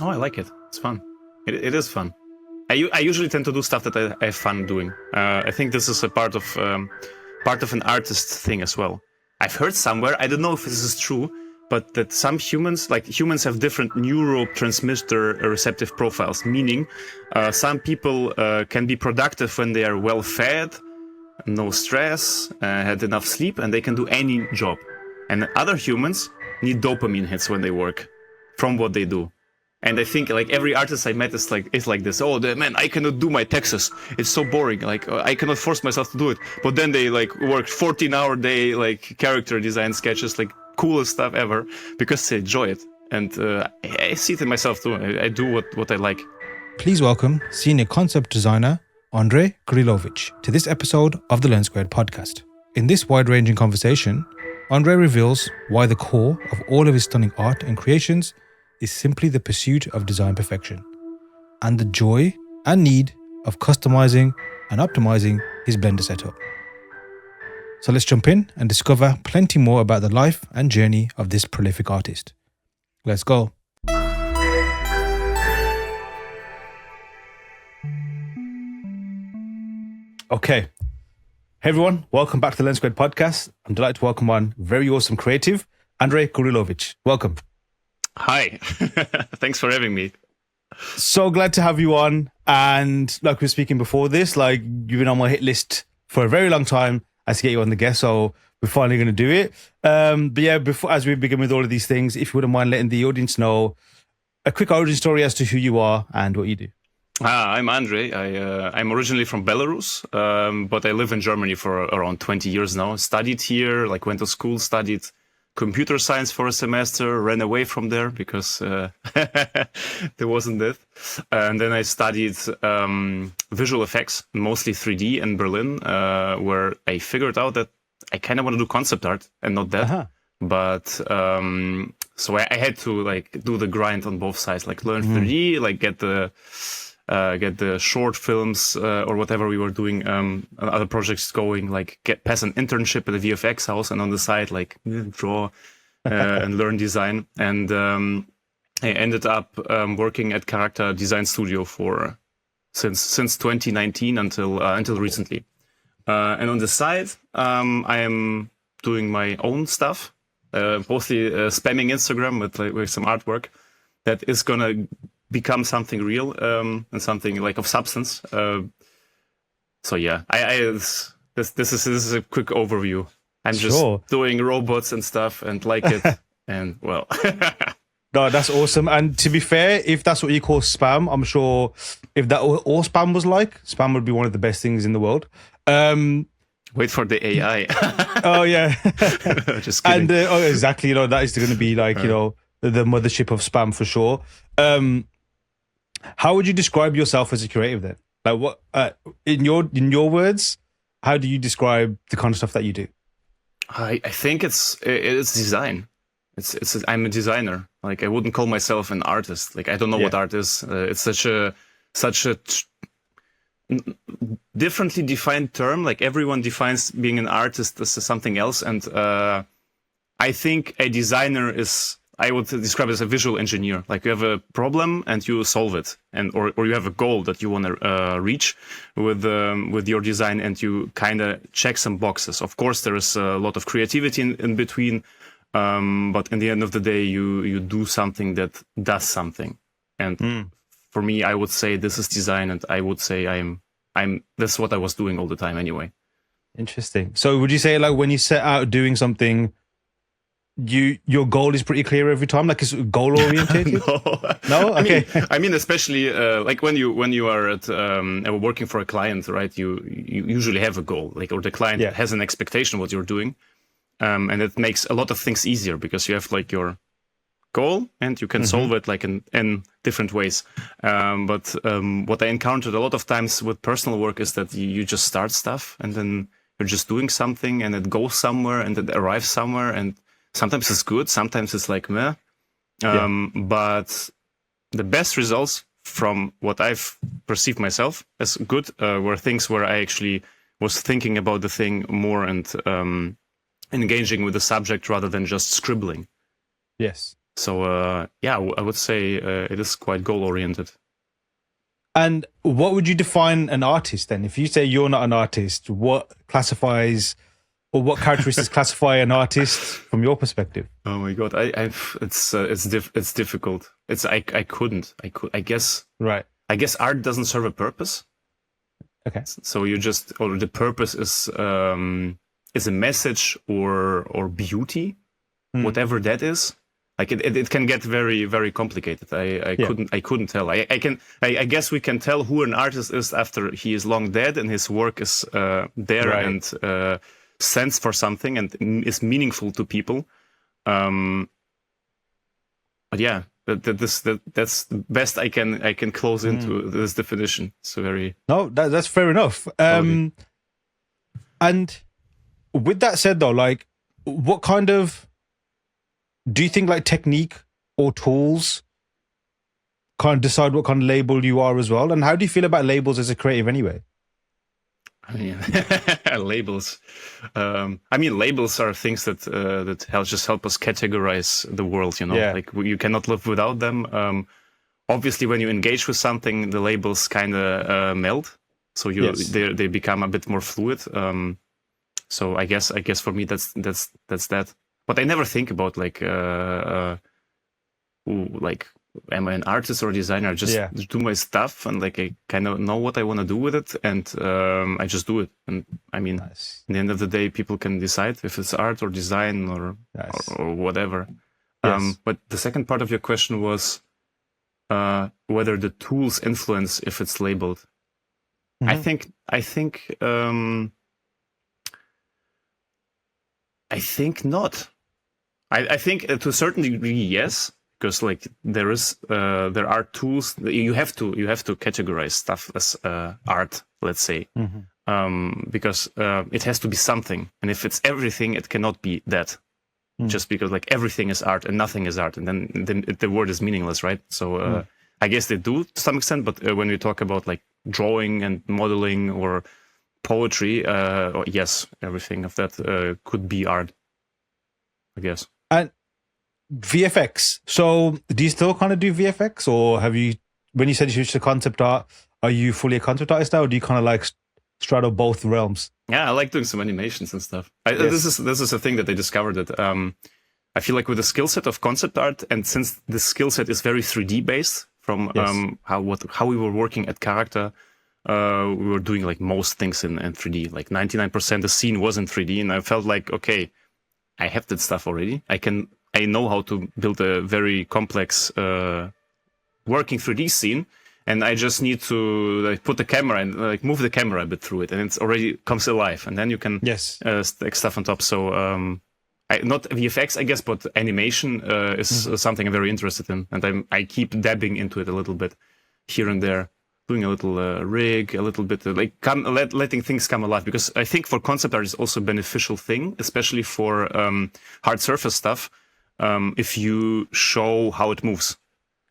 Oh, I like it. It's fun. It is fun. I usually tend to do stuff that I have fun doing. I think this is a part of an artist thing as well. I've heard somewhere, I don't know if this is true, but that some humans have different neurotransmitter receptive profiles, meaning some people can be productive when they are well fed, no stress, had enough sleep, and they can do any job. And other humans need dopamine hits when they work from what they do. And I think like every artist I met is like this. Oh man, I cannot do my taxes. It's so boring. Like I cannot force myself to do it. But then they like work 14-hour day like character design sketches, like coolest stuff ever, because they enjoy it. And I see it in myself too. I do what I like. Please welcome Senior Concept Designer Andrei Kurylovich to this episode of the Learn Squared podcast. In this wide-ranging conversation, Andrei reveals why the core of all of his stunning art and creations is simply the pursuit of design perfection and the joy and need of customizing and optimizing his Blender setup. So let's jump in and discover plenty more about the life and journey of this prolific artist. Let's go. Okay. Hey everyone, welcome back to the Learn Squared podcast. I'm delighted to welcome one very awesome creative, Andrei Kurylovich. Welcome. Hi. Thanks for having me. So glad to have you on. And like we were speaking before this, like you've been on my hit list for a very long time as to get you on the guest. So we're finally going to do it. But yeah, before, as we begin with all of these things, if you wouldn't mind letting the audience know a quick origin story as to who you are and what you do. I'm Andrei. I'm originally from Belarus, but I live in Germany for around 20 years now. Studied here, like went to school, studied computer science for a semester, ran away from there because there wasn't it. And then I studied visual effects, mostly 3D in Berlin, where I figured out that I kind of want to do concept art and not that. Uh-huh. But so I had to like do the grind on both sides, like learn 3D, like get the short films or whatever we were doing, other projects going, like pass an internship at a VFX house, and on the side like draw and learn design. And I ended up working at Karaka design studio since 2019 until recently. And on the side, I am doing my own stuff, mostly spamming Instagram with some artwork that is gonna become something real and something like of substance. So yeah, this is a quick overview. I'm just doing robots and stuff and like it, and well. No, that's awesome. And to be fair, if that's what you call spam, I'm sure if that all spam was like, spam would be one of the best things in the world. Wait for the AI. Oh yeah, just kidding. And exactly, you know, that is going to be like the mothership of spam for sure. How would you describe yourself as a creative then? Like what in your words, how do you describe the kind of stuff that you do? I think it's design. I'm a designer. Like I wouldn't call myself an artist. Like I don't know what art is. It's such a differently defined term. Like everyone defines being an artist as something else, and I think a designer is, I would describe it as a visual engineer. Like you have a problem and you solve it, or you have a goal that you want to reach with your design, and you kind of check some boxes. Of course, there is a lot of creativity in between, but in the end of the day, you do something that does something. And for me, I would say this is design, and I would say that's what I was doing all the time anyway. Interesting. So would you say like when you set out doing something, your goal is pretty clear every time, like it's goal oriented? No. Okay. I mean, especially like when you are at working for a client, right? You usually have a goal, like, or the client has an expectation of what you're doing, and it makes a lot of things easier because you have like your goal and you can solve it like in different ways. But what I encountered a lot of times with personal work is that you just start stuff and then you're just doing something and it goes somewhere and it arrives somewhere, and sometimes it's good, sometimes it's like meh. But the best results from what I've perceived myself as good were things where I actually was thinking about the thing more and engaging with the subject rather than just scribbling. Yes. So yeah, I would say it is quite goal oriented. And what would you define an artist then? If you say you're not an artist, what classifies or what characteristics classify an artist from your perspective? Oh my god, it's difficult. I guess Right. I guess art doesn't serve a purpose. Okay. So or the purpose is a message or beauty, whatever that is. Like it can get very, very complicated. I couldn't tell. I guess we can tell who an artist is after he is long dead and his work is there Right. and stands for something and is meaningful to people. But yeah, that's the best I can close into this definition. It's very that's fair enough. And with that said, though, like, what kind of do you think like technique or tools kind of decide what kind of label you are as well? And how do you feel about labels as a creative anyway? I mean, labels. I mean, labels are things that help us categorize the world. You know, like you cannot live without them. Obviously, when you engage with something, the labels kind of melt, so they become a bit more fluid. So I guess for me that's that. But I never think about like am I an artist or a designer? I just do my stuff and like I kind of know what I want to do with it, and I just do it. And I mean, at the end of the day, people can decide if it's art or design or whatever. But the second part of your question was whether the tools influence if it's labeled. I think not. I think to a certain degree, yes, because like there are tools that you have to categorize stuff as art, let's say, because it has to be something, and if it's everything, it cannot be that. Just because like everything is art and nothing is art, and then the word is meaningless, right? So I guess they do to some extent, but when we talk about like drawing and modeling or poetry, yes, everything of that could be art, I guess. And VFX. So do you still kind of do VFX, or have you, when you said you switched to concept art, are you fully a concept artist now, or do you kind of like straddle both realms? Yeah, I like doing some animations and stuff. This is a thing that I discovered that I feel like with the skill set of concept art, and since the skill set is very 3D based from how we were working at Karaka, we were doing like most things in 3D. Like 99% the scene was in 3D, and I felt like, okay, I have that stuff already. I know how to build a very complex working 3D scene, and I just need to like put the camera and like move the camera a bit through it, and it already comes alive, and then you can stack stuff on top. So not VFX, I guess, but animation is something I'm very interested in, and I keep dabbing into it a little bit here and there, doing a little rig, a little bit letting things come alive, because I think for concept art is also a beneficial thing, especially for hard surface stuff. If you show how it moves.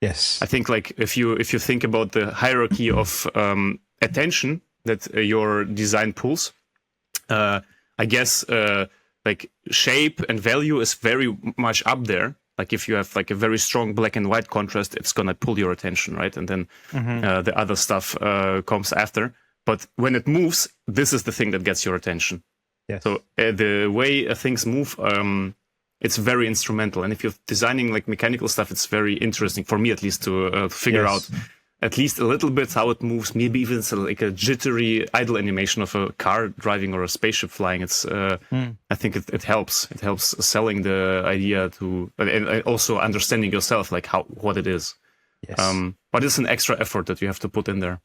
Yes. I think like if you think about the hierarchy of attention that your design pulls, I guess like shape and value is very much up there. Like if you have like a very strong black and white contrast, it's gonna pull your attention, right? And then the other stuff comes after. But when it moves, this is the thing that gets your attention. Yes. So the way things move, it's very instrumental. And if you're designing like mechanical stuff, it's very interesting for me, at least, to figure out at least a little bit how it moves. Maybe even like a jittery idle animation of a car driving or a spaceship flying. It's I think it helps. It helps selling the idea to, and also understanding yourself, like what it is. Yes. But it's an extra effort that you have to put in there.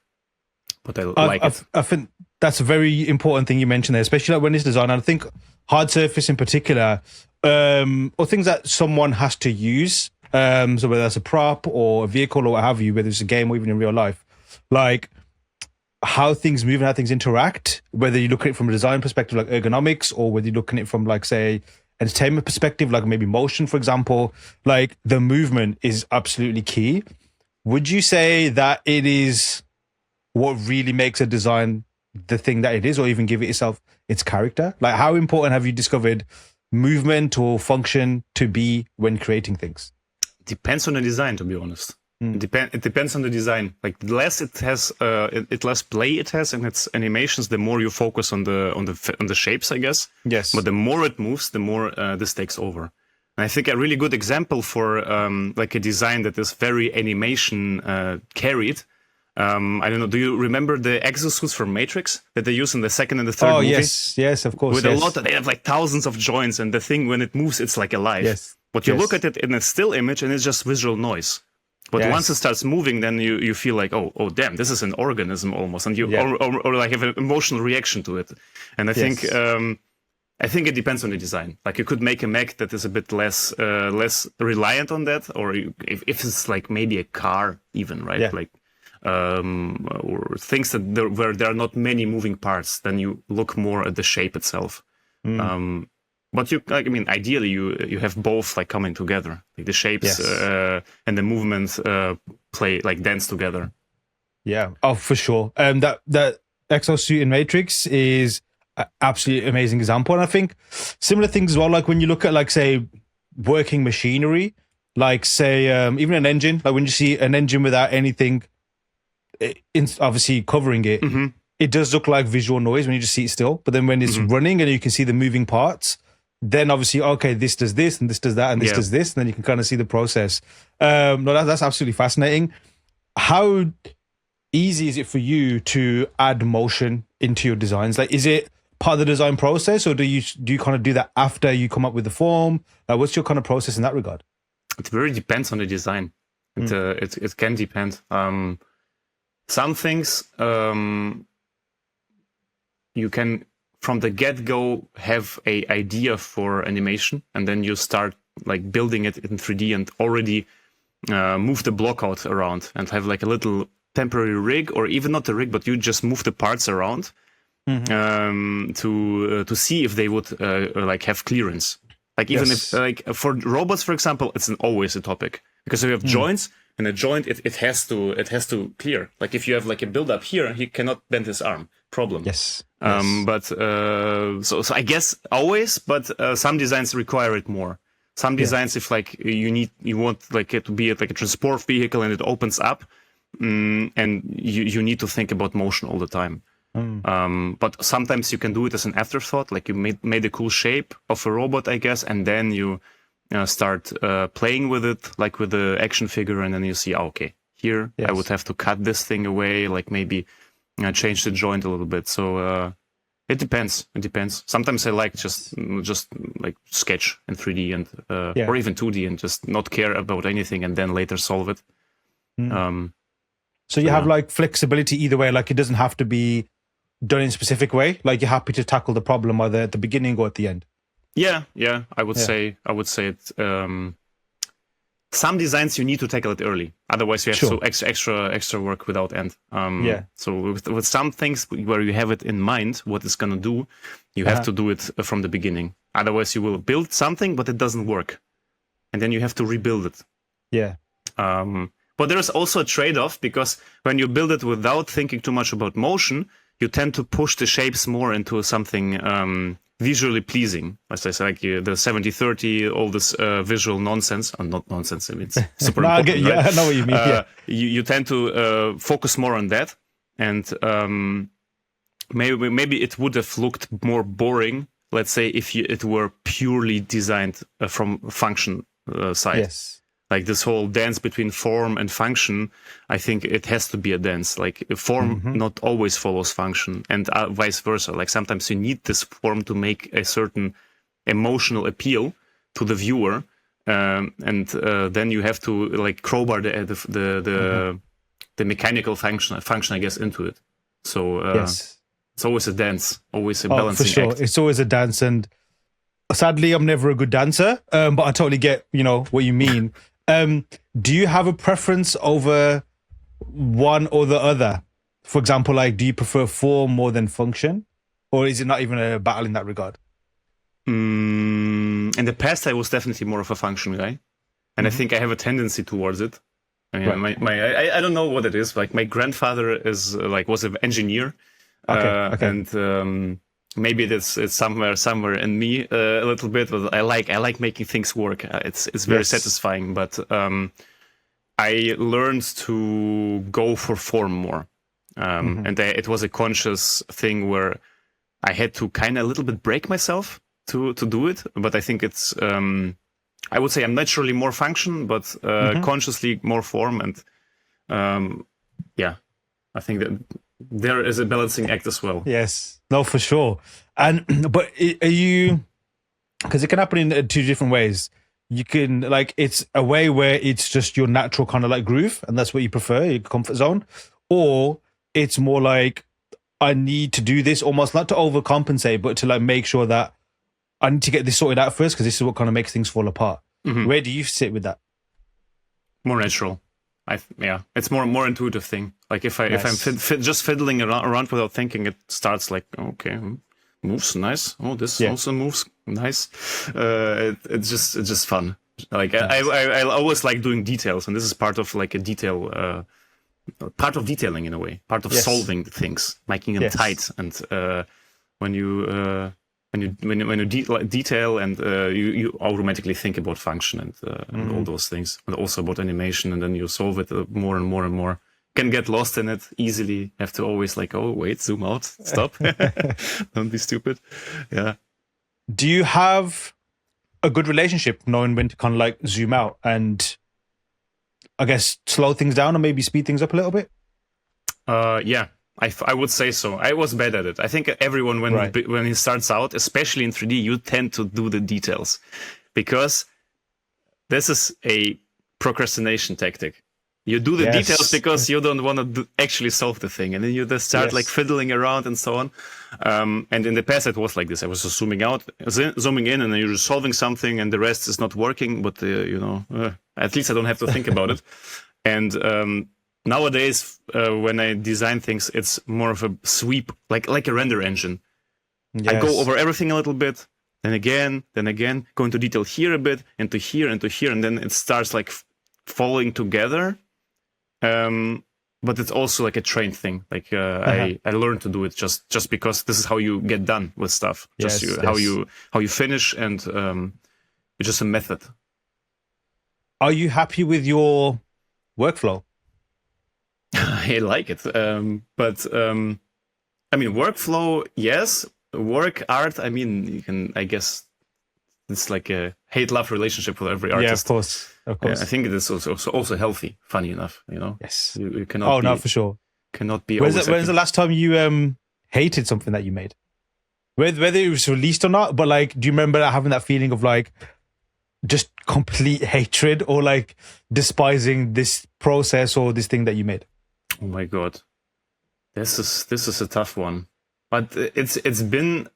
But I think that's a very important thing you mentioned there, especially like when it's design. And I think hard surface in particular, or things that someone has to use. So whether that's a prop or a vehicle or what have you, whether it's a game or even in real life, like how things move and how things interact, whether you look at it from a design perspective, like ergonomics, or whether you're looking at it from like, say, entertainment perspective, like maybe motion, for example, like the movement is absolutely key. Would you say that it is what really makes a design the thing that it is, or even give it itself its character? Like how important have you discovered movement or function to be when creating things? depends on the design, to be honest. It depends on the design. Like the less it has, less play it has in its animations, the more you focus on the shapes, I guess. Yes. But the more it moves, the more this takes over. And I think a really good example for like a design that is very animation carried. I don't know. Do you remember the exosuits from Matrix that they use in the second and the third movie? Yes, of course. With a lot, they have like thousands of joints, and the thing when it moves, it's like alive. Yes. But you look at it in a still image, and it's just visual noise. But once it starts moving, then you feel like, oh, damn, this is an organism almost, and you or like have an emotional reaction to it. And I think it depends on the design. Like you could make a mech that is a bit less reliant on that, or if it's like maybe a car even, right? Yeah. Like or things where there are not many moving parts, then you look more at the shape itself. But ideally you have both like coming together, like the shapes and the movements dance together. Yeah, oh for sure. That exosuit in Matrix is an absolutely amazing example, and I think similar things as well. Like when you look at like say working machinery, like say even an engine. Like when you see an engine without anything, obviously covering it, it does look like visual noise when you just see it still. But then when it's running and you can see the moving parts, then obviously, okay, this does this and this does that and this does this, and then you can kind of see the process. No, that's absolutely fascinating. How easy is it for you to add motion into your designs? Like, is it part of the design process, or do you kind of do that after you come up with the form? What's your kind of process in that regard? It really depends on the design. It can depend. Some things you can from the get-go have a idea for animation, and then you start like building it in 3D and already move the block out around and have like a little temporary rig, or even not a rig, but you just move the parts around to see if they would like have clearance. Like even if like for robots, for example, it's always a topic because you have joints. And a joint, it has to clear. Like if you have like a build-up here, he cannot bend his arm. Problem. Yes. But so I guess always, but some designs require it more. Some designs, if like you want like it to be like a transport vehicle and it opens up, and you need to think about motion all the time. But sometimes you can do it as an afterthought. Like you made a cool shape of a robot, I guess, and then you start playing with it, like with the action figure, and then you see, okay, here I would have to cut this thing away, like maybe change the joint a little bit. So it depends. Sometimes I like just like sketch in 3D and or even 2D and just not care about anything and then later solve it. So you have like flexibility either way. Like it doesn't have to be done in a specific way. Like you're happy to tackle the problem either at the beginning or at the end. Yeah, I would say it. Some designs you need to tackle it early, otherwise you have so extra work without end. So with some things where you have it in mind what it's gonna do, you have to do it from the beginning. Otherwise you will build something but it doesn't work, and then you have to rebuild it. But there is also a trade-off, because when you build it without thinking too much about motion, you tend to push the shapes more into something visually pleasing. As I say, like the 70-30, all this visual nonsense. Not nonsense, I mean, it's super important. I know what you mean. You tend to focus more on that. And maybe it would have looked more boring, let's say, if it were purely designed from function side. Yes. Like this whole dance between form and function, I think it has to be a dance. Like form not always follows function, and vice versa. Like sometimes you need this form to make a certain emotional appeal to the viewer, and then you have to like crowbar the mechanical function, I guess, into it. So it's always a dance, always a balancing for sure. act. It's always a dance, and sadly, I'm never a good dancer, but I totally get what you mean. Do you have a preference over one or the other? For example, like, do you prefer form more than function, or is it not even a battle in that regard? In the past, I was definitely more of a function guy, and I think I have a tendency towards it. I mean, I don't know what it is. Like my grandfather was an engineer, and maybe it's somewhere in me a little bit, but I like making things work. It's very satisfying. But I learned to go for form more, and it was a conscious thing where I had to kind of a little bit break myself to do it. But I think it's I would say I'm naturally more function, but consciously more form, and I think that there is a balancing act as well. Yes, no, for sure. And but are you? Because it can happen in two different ways. You can it's a way where it's just your natural kind of like groove, and that's what you prefer, your comfort zone, or it's more like I need to do this, almost not to overcompensate, but to like make sure that I need to get this sorted out first, because this is what kind of makes things fall apart. Where do you sit with that? More natural. It's more intuitive thing. Like if I'm just fiddling around without thinking, it starts like, okay, moves nice. Oh, this also moves nice. It's just fun. Like I always like doing details, and this is part of like a detail, part of detailing in a way, part of solving things, making them tight. And when you detail and you automatically think about function and all those things, and also about animation, and then you solve it more and more and more. Can get lost in it easily. Have to always like, oh wait, zoom out, stop, don't be stupid. Yeah. Do you have a good relationship knowing when to kind of like zoom out and I guess slow things down or maybe speed things up a little bit? Yeah. I would say so. I was bad at it. I think everyone, when he starts out, especially in 3D, you tend to do the details, because this is a procrastination tactic. You do the details because you don't want to actually solve the thing, and then you just start like fiddling around and so on. And in the past, it was like this. I was just zooming in, and then you're just solving something, and the rest is not working. But at least I don't have to think about it. And nowadays, when I design things, it's more of a sweep, like a render engine. Yes. I go over everything a little bit, then again, go into detail here a bit, into here, and then it starts like falling together. But it's also like a trained thing. Like I learned to do it just because this is how you get done with stuff. How you finish, and it's just a method. Are you happy with your workflow? I like it, but I mean, workflow, yes. Work art, I mean, I guess it's like a hate-love relationship with every artist. Yeah, of course. I think it is also healthy. Funny enough, Yes. You cannot. No, for sure. Cannot be. When's the last time you hated something that you made? Whether it was released or not, but like, do you remember having that feeling of like just complete hatred or like despising this process or this thing that you made? Oh my God, this is a tough one, but it's been.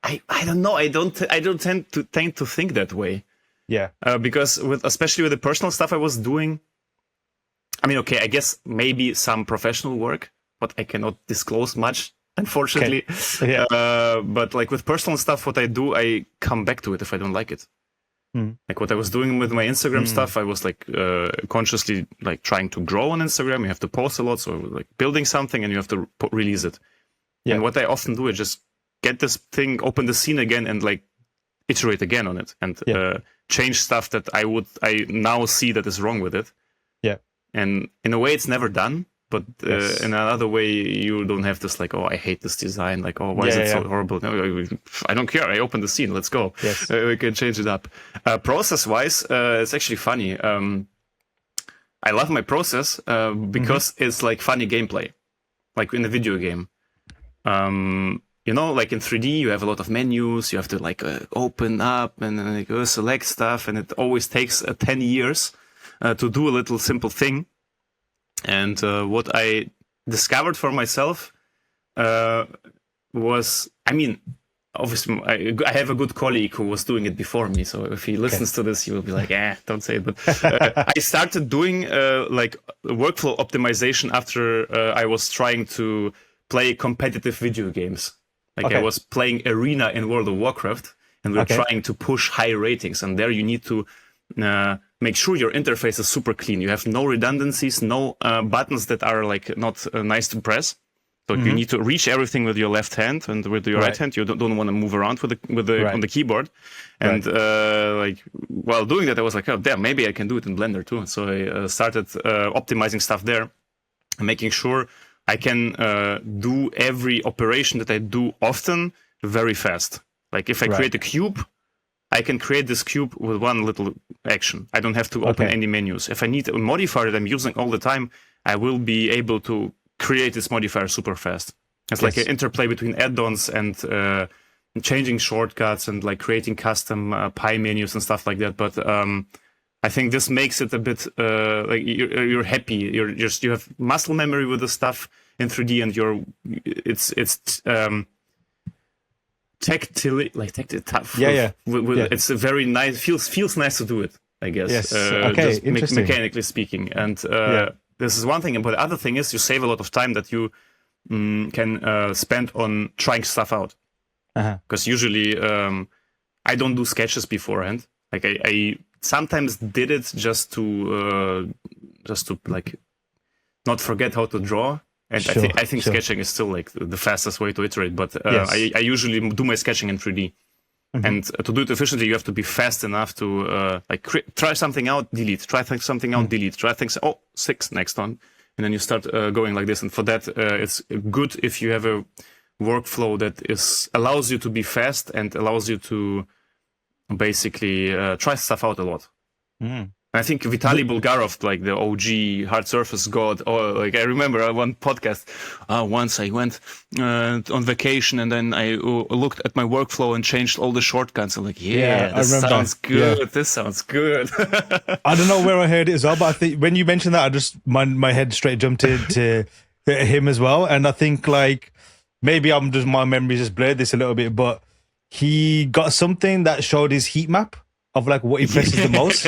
I don't know. I don't tend to think that way. Yeah. Because especially with the personal stuff I was doing, I mean, okay, I guess maybe some professional work, but I cannot disclose much, unfortunately. Okay. Yeah. But like with personal stuff, what I do, I come back to it if I don't like it. Like what I was doing with my Instagram stuff, I was like consciously like trying to grow on Instagram. You have to post a lot, so like building something and you have to release it. Yeah. And what I often do is just get this thing, open the scene again, and like iterate again on it, and change stuff that I now see that is wrong with it. Yeah. And in a way, it's never done. But in another way, you don't have this like, oh, I hate this design. Like, oh, why is it so horrible? No, I don't care. I open the scene. Let's go. Yes. We can change it up. Process-wise, it's actually funny. I love my process because it's like funny gameplay, like in a video game. Like in 3D, you have a lot of menus. You have to like open up and then like, select stuff, and it always takes 10 years to do a little simple thing. And what I discovered for myself was, I mean, obviously, I have a good colleague who was doing it before me. So if he listens to this, he will be like, don't say it. But I started doing like workflow optimization after I was trying to play competitive video games. Like I was playing Arena in World of Warcraft, and we're trying to push high ratings. And there you need to make sure your interface is super clean. You have no redundancies, no buttons that are like not nice to press. So you need to reach everything with your left hand, and with your right hand, you don't want to move around on the keyboard. And like while doing that, I was like, oh damn, maybe I can do it in Blender too. So I started optimizing stuff there, and making sure I can do every operation that I do often very fast. Like if I create a cube, I can create this cube with one little action. I don't have to open any menus. If I need a modifier that I'm using all the time, I will be able to create this modifier super fast. It's like an interplay between add-ons and changing shortcuts and like creating custom pie menus and stuff like that. But I think this makes it a bit like you're happy. You have muscle memory with the stuff in 3D, and it's tactile, tough. It's a very nice. Feels nice to do it, I guess. Yes. Just mechanically speaking, and this is one thing. But the other thing is you save a lot of time that you can spend on trying stuff out. Because usually I don't do sketches beforehand. Like I sometimes did it just to like not forget how to draw. And I think sketching is still like the fastest way to iterate. But I usually do my sketching in 3D. And to do it efficiently, you have to be fast enough to try something out, delete, try something out, delete, try things. 6 next one, and then you start going like this. And for that, it's good if you have a workflow that allows you to be fast and allows you to basically try stuff out a lot. I think Vitaly Bulgarov, like the OG hard surface god, or like I remember one podcast. Once I went on vacation and then I looked at my workflow and changed all the shortcuts. I'm like, this sounds good. Yeah. This sounds good. I don't know where I heard it as well, but I think when you mentioned that, I just my head straight jumped into him as well. And I think like maybe my memory just blurred this a little bit, but he got something that showed his heat map of like what he presses the most,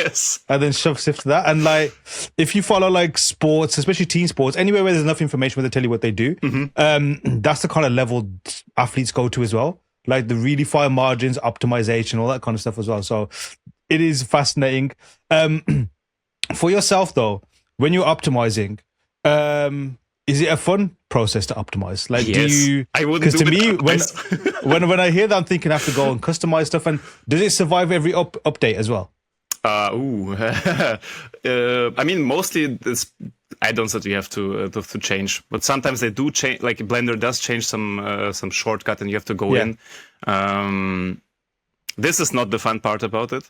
and then shifts to that. And like if you follow like sports, especially team sports, anywhere where there's enough information where they tell you what they do, that's the kind of level athletes go to as well. Like the really fine margins, optimization, all that kind of stuff as well. So it is fascinating. For yourself though, when you're optimizing, is it a fun process to optimize? Like, do you? I wouldn't. Because to me, when I hear that, I'm thinking I have to go and customize stuff. And does it survive every update as well? I mean, mostly it's add-ons that you have to change, but sometimes they do change. Like Blender does change some shortcut, and you have to go in. This is not the fun part about it,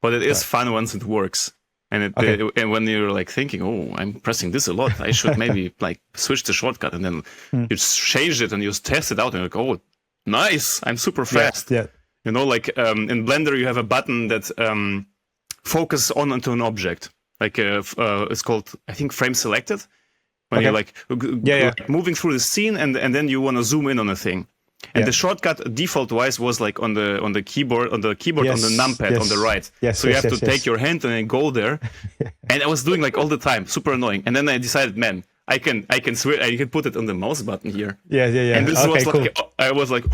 but it is fun once it works. And and when you're like thinking, I'm pressing this a lot, I should maybe like switch the shortcut, and then you change it and you test it out, and you're like, nice, I'm super fast. You know, like in Blender you have a button that focus onto an object, like it's called, I think, frame selected. When you're like moving through the scene, and then you want to zoom in on a thing. And the shortcut default-wise was like on the keyboard on the numpad on the right. So you have to take your hand and then go there. And I was doing like all the time, super annoying. And then I decided, man, I can switch. I can put it on the mouse button here. And this was like, I was like,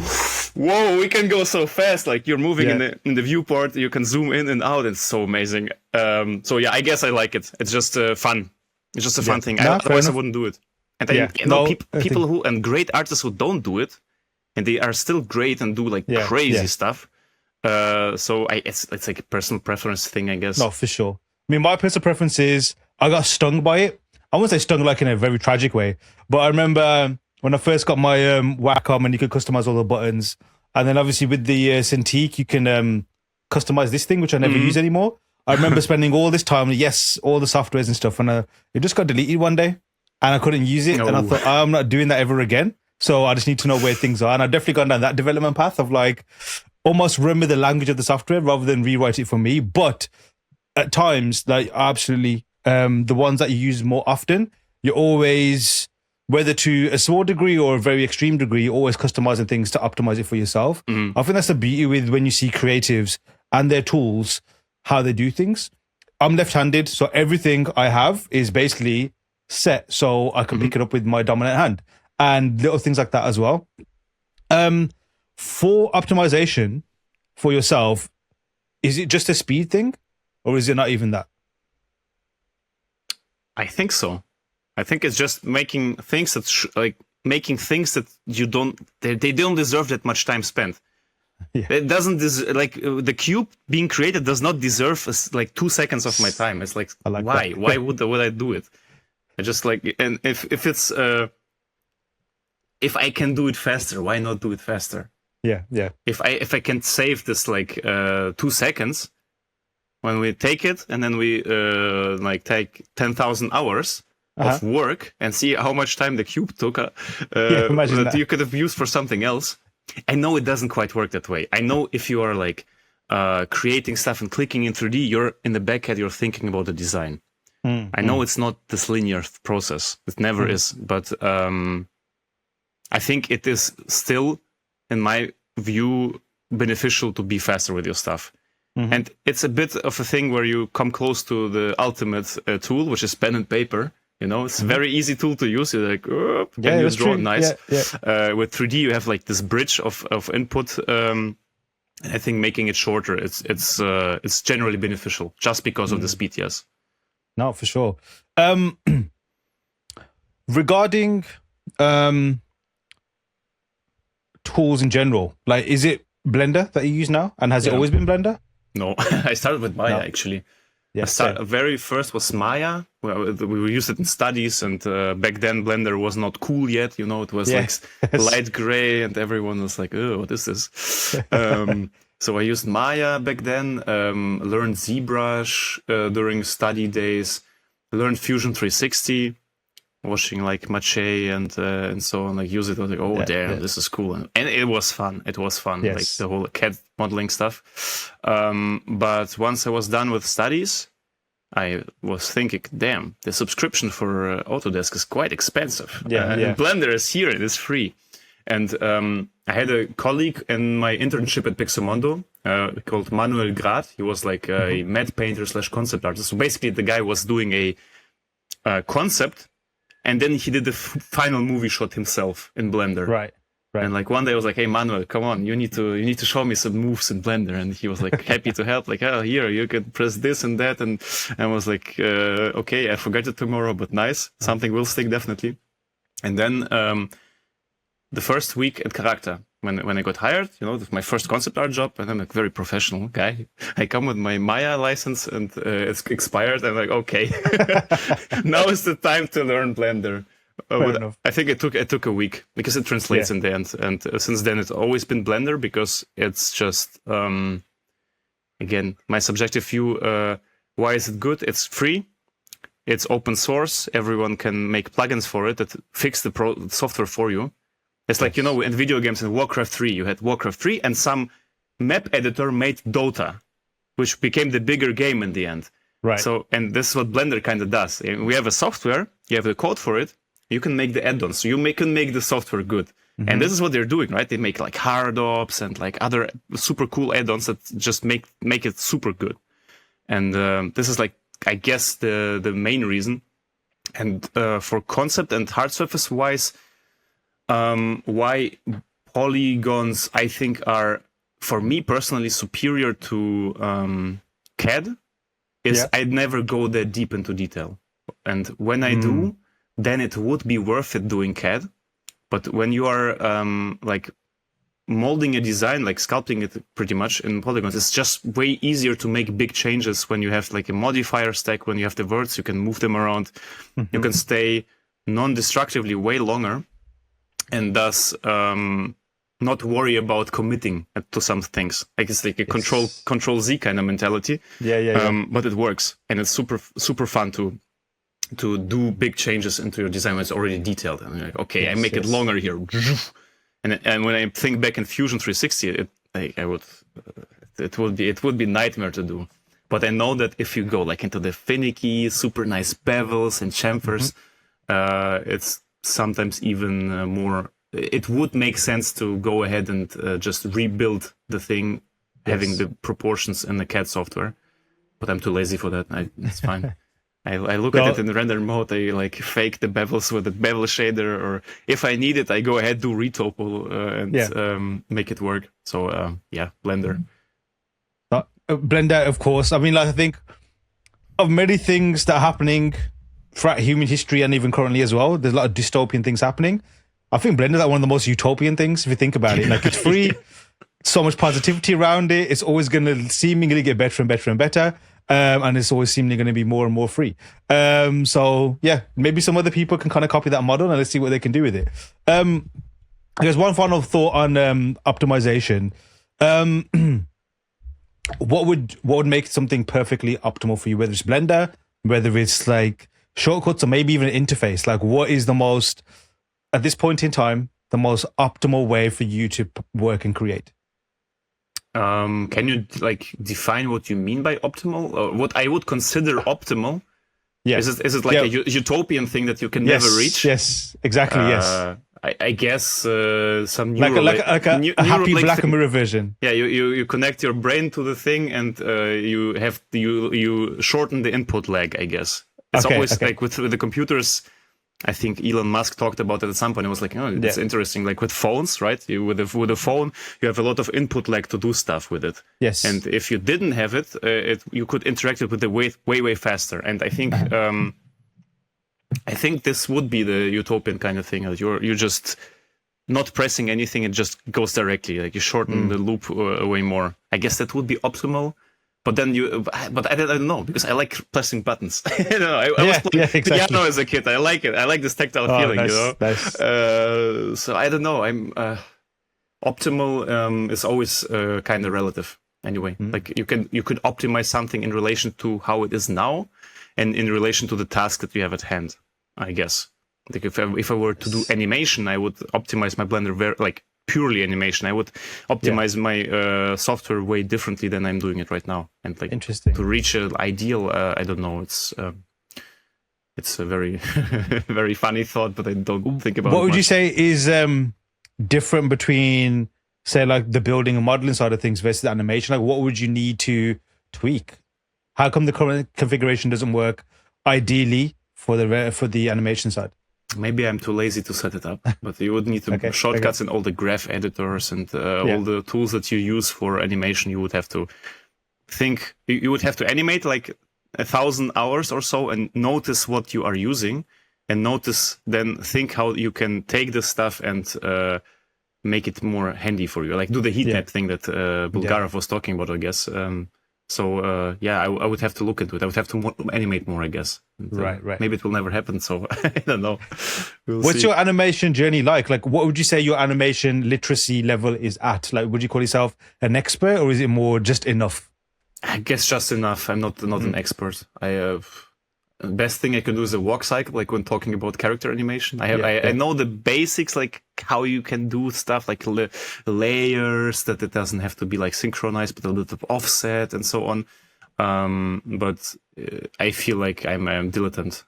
whoa, we can go so fast. Like you're moving in the viewport, you can zoom in and out. It's so amazing. So yeah, I guess I like it. It's just fun. It's just a fun thing. Otherwise I wouldn't do it. And people who and great artists who don't do it, and they are still great and do like crazy stuff. So it's like a personal preference thing, I guess. No, for sure. I mean, my personal preference is I got stung by it. I won't say stung like in a very tragic way, but I remember when I first got my Wacom and you could customize all the buttons. And then obviously with the Cintiq, you can customize this thing, which I never use anymore. I remember spending all this time, all the softwares and stuff, and it just got deleted one day and I couldn't use it. And I thought, I'm not doing that ever again. So I just need to know where things are. And I've definitely gone down that development path of like almost remember the language of the software rather than rewrite it for me. But at times, like absolutely, the ones that you use more often, you're always, whether to a small degree or a very extreme degree, you're always customizing things to optimize it for yourself. I think that's the beauty with when you see creatives and their tools, how they do things. I'm left-handed, so everything I have is basically set so I can pick it up with my dominant hand. And little things like that as well. For optimization for yourself, is it just a speed thing or is it not even that? I think so. I think it's just making things that making things that they don't deserve that much time spent. Yeah. It doesn't the cube being created does not deserve like 2 seconds of my time. It's like, why? That. Why would I do it? I just like, and if it's if I can do it faster, why not do it faster? Yeah. If I can save this like 2 seconds when we take it, and then we like take 10,000 hours of work and see how much time the cube took imagine that you could have used for something else. I know it doesn't quite work that way. I know if you are like creating stuff and clicking in 3D, you're in the back end, you're thinking about the design. I know it's not this linear process. It never is. But I think it is still, in my view, beneficial to be faster with your stuff. And it's a bit of a thing where you come close to the ultimate tool, which is pen and paper. You know, it's a very easy tool to use. You're like, and you draw it nice. With 3D, you have like this bridge of input. And I think making it shorter, it's generally beneficial just because of the speed. Yes. No, for sure. Regarding tools in general, like, is it Blender that you use now, and has it always been Blender? No, I started with Maya actually. Very first was Maya. We used it in studies, and back then Blender was not cool yet. You know, it was like light gray, and everyone was like, "Oh, what is this?" So I used Maya back then. Learned ZBrush during study days. Learned Fusion 360, washing like mache and so on. Like use it. I was like, this is cool, and it was fun. It was fun, like the whole CAD modeling stuff. But once I was done with studies, I was thinking, damn, the subscription for Autodesk is quite expensive. And Blender is here; it is free. And I had a colleague in my internship at Pixomondo called Manuel Grad. He was like a matte painter / concept artist. So basically, the guy was doing a concept, and then he did the final movie shot himself in Blender. Right. And like one day I was like, "Hey Manuel, come on, you need to show me some moves in Blender." And he was like happy to help. Like, "Oh, here you can press this and that." And I was like, "Okay, I forgot it tomorrow, but nice. Something will stick definitely." And then the first week at Karaka, when I got hired, you know, my first concept art job, and I'm a very professional guy. I come with my Maya license, and it's expired. I'm like, okay, now is the time to learn Blender. I think it took a week because it translates in the end, and since then it's always been Blender because it's just again my subjective view. Why is it good? It's free, it's open source. Everyone can make plugins for it that fix the software for you. It's like, you know, in video games in Warcraft 3, you had Warcraft 3, and some map editor made Dota, which became the bigger game in the end. Right. So, and this is what Blender kind of does. We have a software, you have the code for it. You can make the add-ons, so you can make the software good. And this is what they're doing, right? They make like hard ops and like other super cool add-ons that just make it super good. And this is like, I guess, the main reason. And for concept and hard surface wise, why polygons I think are, for me personally, superior to CAD is I'd never go that deep into detail. And when I do, then it would be worth it doing CAD. But when you are like molding a design, like sculpting it pretty much in polygons, it's just way easier to make big changes when you have like a modifier stack, when you have the words, you can move them around, you can stay non-destructively way longer, and thus not worry about committing to some things. Like it's like a control Z kind of mentality. But it works, and it's super fun to do big changes into your design when it's already detailed. And you're like, okay, I make it longer here. And when I think back in Fusion 360, it would be nightmare to do. But I know that if you go like into the finicky, super nice bevels and chamfers, it's sometimes even more. It would make sense to go ahead and just rebuild the thing, having the proportions in the CAD software. But I'm too lazy for that. It's fine. I look at it in the render mode. I like fake the bevels with the bevel shader, or if I need it, I go ahead, do retopol and make it work. So Blender. Blender, of course. I mean, like, I think of many things that are happening throughout human history and even currently as well. There's a lot of dystopian things happening. I think Blender's like one of the most utopian things if you think about it. Like it's free, so much positivity around it. It's always going to seemingly get better and better and better. And it's always seemingly going to be more and more free. So yeah, maybe some other people can kind of copy that model and let's see what they can do with it. I guess one final thought on optimization. What would make something perfectly optimal for you, whether it's Blender, whether it's like shortcuts or maybe even an interface? Like what is the most, at this point in time, the most optimal way for you to work and create? Can you like define what you mean by optimal, or what I would consider optimal? Yeah. Is it like a utopian thing that you can never reach? Yes, exactly. Yes. I guess some like a happy Black Mirror version. Yeah, you connect your brain to the thing, and you shorten the input lag. I guess it's always like with the computers. I think Elon Musk talked about it at some point. It was like, oh, it's interesting. Like with phones, right? With a phone, you have a lot of input lag to do stuff with it. Yes. And if you didn't have it, you could interact with it way faster. And I think I think this would be the utopian kind of thing. You're just not pressing anything; it just goes directly. Like you shorten the loop way more. I guess that would be optimal. But then but I don't know, because I like pressing buttons. I was playing piano as a kid. I like it. I like this tactile feeling, Nice. So I don't know. Optimal is always kind of relative. Anyway, like you could optimize something in relation to how it is now, and in relation to the task that you have at hand. I guess. Like if I were to do animation, I would optimize my Blender purely animation. I would optimize my software way differently than I'm doing it right now. And like interesting to reach an ideal, I don't know. It's a very very funny thought, but I don't think about. What would you say is different between, say, like the building and modeling side of things versus the animation? Like, what would you need to tweak? How come the current configuration doesn't work ideally for the animation side? Maybe I'm too lazy to set it up, but you would need to shortcuts in all the graph editors and all the tools that you use for animation. You would have to think, you would have to animate like 1,000 hours or so and notice what you are using, and then think how you can take this stuff and make it more handy for you. Like do the heat map thing that Bulgarov was talking about, I guess. I would have to look into it. I would have to animate more, I guess. And, right. Maybe it will never happen, so I don't know. What's your animation journey like? Like, what would you say your animation literacy level is at? Like, would you call yourself an expert, or is it more just enough? I guess just enough. I'm not an expert. The best thing I can do is a walk cycle, like when talking about character animation. I know the basics, like how you can do stuff like layers, that it doesn't have to be like synchronized, but a little offset and so on. But I feel like I'm a dilettante.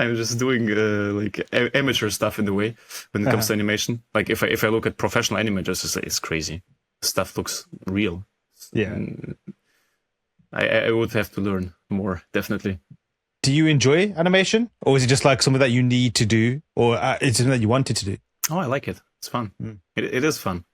I'm just doing like amateur stuff in the way when it comes to animation. Like if I look at professional animators, it's crazy. Stuff looks real. Yeah. I would have to learn more, definitely. Do you enjoy animation, or is it just like something that you need to do, or it's something that you wanted to do? Oh, I like it. It's fun. It is fun.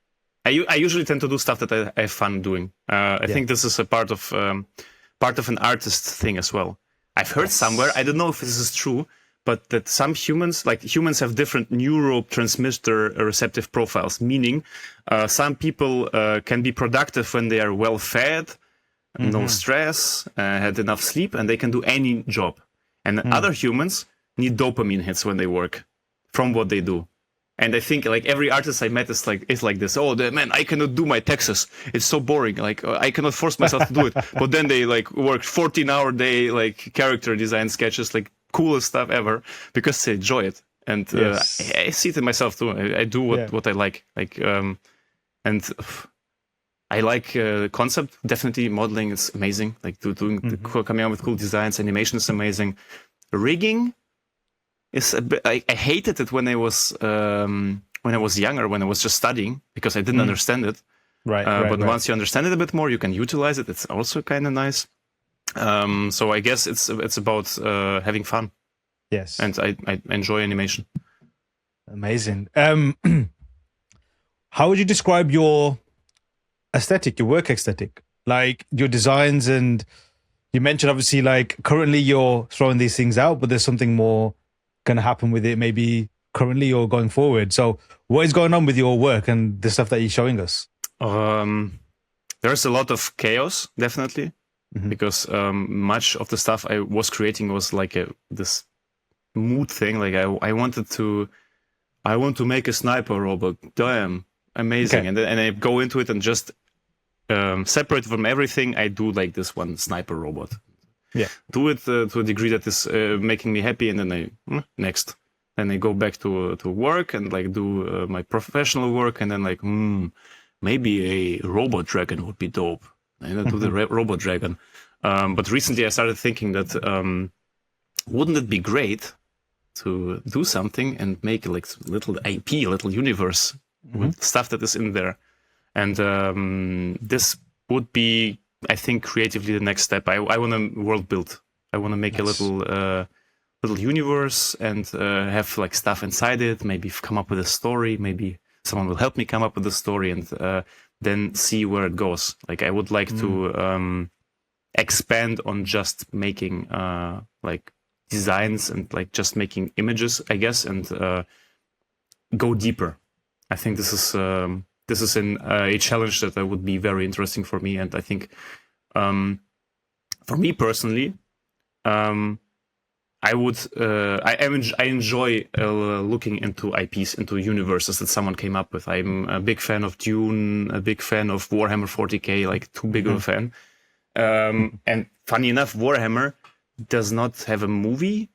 I usually tend to do stuff that I have fun doing. I think this is a part of an artist thing as well. I've heard somewhere, I don't know if this is true, but that some humans have different neurotransmitter receptive profiles, meaning some people can be productive when they are well fed, no stress, had enough sleep, and they can do any job. And other humans need dopamine hits when they work from what they do. And I think like every artist I met is like this. Oh man, I cannot do my taxes. It's so boring. Like I cannot force myself to do it. But then they like work 14-hour day, like character design sketches, like coolest stuff ever, because they enjoy it. And I see it in myself too. I do what I like. And I like concept. Definitely modeling is amazing. Like coming out with cool designs. Animation is amazing. Rigging is a bit. I hated it when I was younger, when I was just studying, because I didn't understand it. But once you understand it a bit more, you can utilize it. It's also kind of nice. So I guess it's about having fun. Yes. And I enjoy animation. Amazing. How would you describe your aesthetic, your work aesthetic, like your designs? And you mentioned obviously like currently you're throwing these things out, but there's something more going to happen with it, maybe currently or going forward. So what is going on with your work and the stuff that you're showing us? There's a lot of chaos, definitely, Mhm. because much of the stuff I was creating was like this mood thing. Like I want to make a sniper robot. Damn, amazing! Okay. And I go into it and just separate from everything. I do like this one sniper robot. Yeah. Do it to a degree that is making me happy, and then next. Then I go back to work and like do my professional work, and then like maybe a robot dragon would be dope. And I do the robot dragon. But recently I started thinking that wouldn't it be great to do something and make like little IP, a little universe with stuff that is in there. And this would be, I think, creatively the next step. I want to world build. I want to make a little universe and have like stuff inside it. Maybe come up with a story. Maybe someone will help me come up with a story, and then see where it goes. Like I would like to expand on just making like designs and like just making images, I guess, and go deeper. I think this is a challenge that would be very interesting for me, and I think for me personally, I enjoy looking into IPs, into universes that someone came up with. I'm a big fan of Dune, a big fan of Warhammer 40k, like too big of a fan. And funny enough, Warhammer does not have a movie.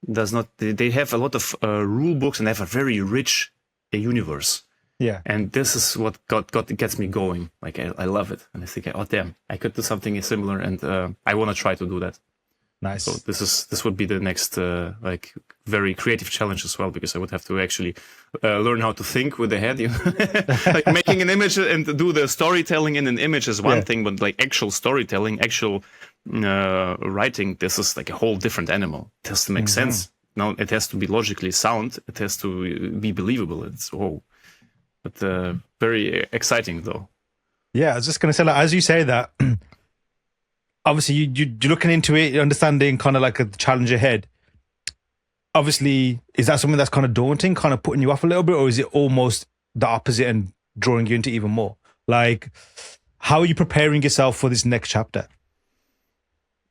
They have a lot of rule books and have a very rich universe. Yeah. And this is what gets me going. Like I love it, and I think, oh damn, I could do something similar, and I want to try to do that. Nice. So this would be the next like very creative challenge as well, because I would have to actually learn how to think with the head. You know? Like making an image and do the storytelling in an image is one thing, but like actual storytelling, actual writing, this is like a whole different animal. It has to make sense. Now it has to be logically sound. It has to be believable. But very exciting though. Yeah, I was just going to say, like, as you say that, obviously you're looking into it, you're understanding kind of like a challenge ahead. Obviously, is that something that's kind of daunting, kind of putting you off a little bit, or is it almost the opposite and drawing you into even more? Like, how are you preparing yourself for this next chapter?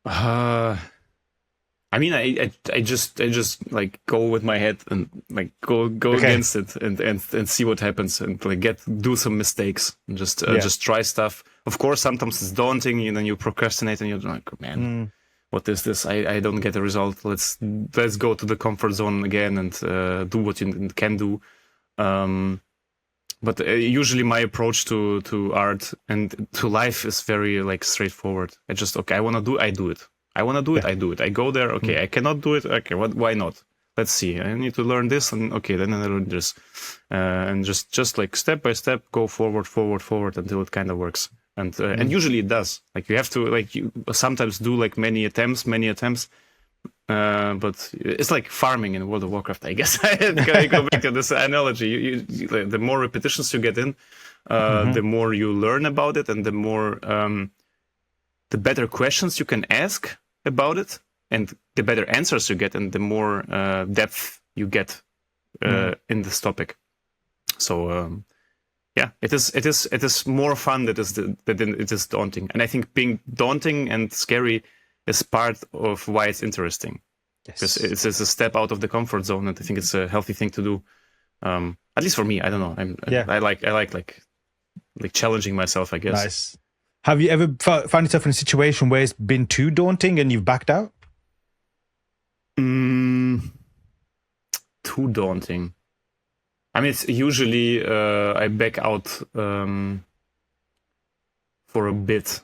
I mean, I just like go with my head and like go against it and see what happens, and like do some mistakes and just try stuff. Of course, sometimes it's daunting, and then you procrastinate and you're like, man, what is this? I don't get a result. Let's go to the comfort zone again and do what you can do. But usually my approach to art and to life is very like straightforward. I want to do, I do it. I want to do it, I do it. I go there, okay, I cannot do it, okay, why not? Let's see, I need to learn this, and okay, then I learn this. And just like step by step, go forward until it kind of works. And usually it does. Like you have to, like you sometimes do like many attempts, but it's like farming in World of Warcraft, I guess. I go back to this analogy. The more repetitions you get in, the more you learn about it, and the more, the better questions you can ask about it, and the better answers you get, and the more depth you get in this topic. So yeah, it is more fun than it is daunting, and I think being daunting and scary is part of why it's interesting. Yes. Because it's a step out of the comfort zone, and I think it's a healthy thing to do. At least for me, I don't know. I like challenging myself, I guess. Nice. Have you ever found yourself in a situation where it's been too daunting and you've backed out? Too daunting. I mean, it's usually I back out for a bit.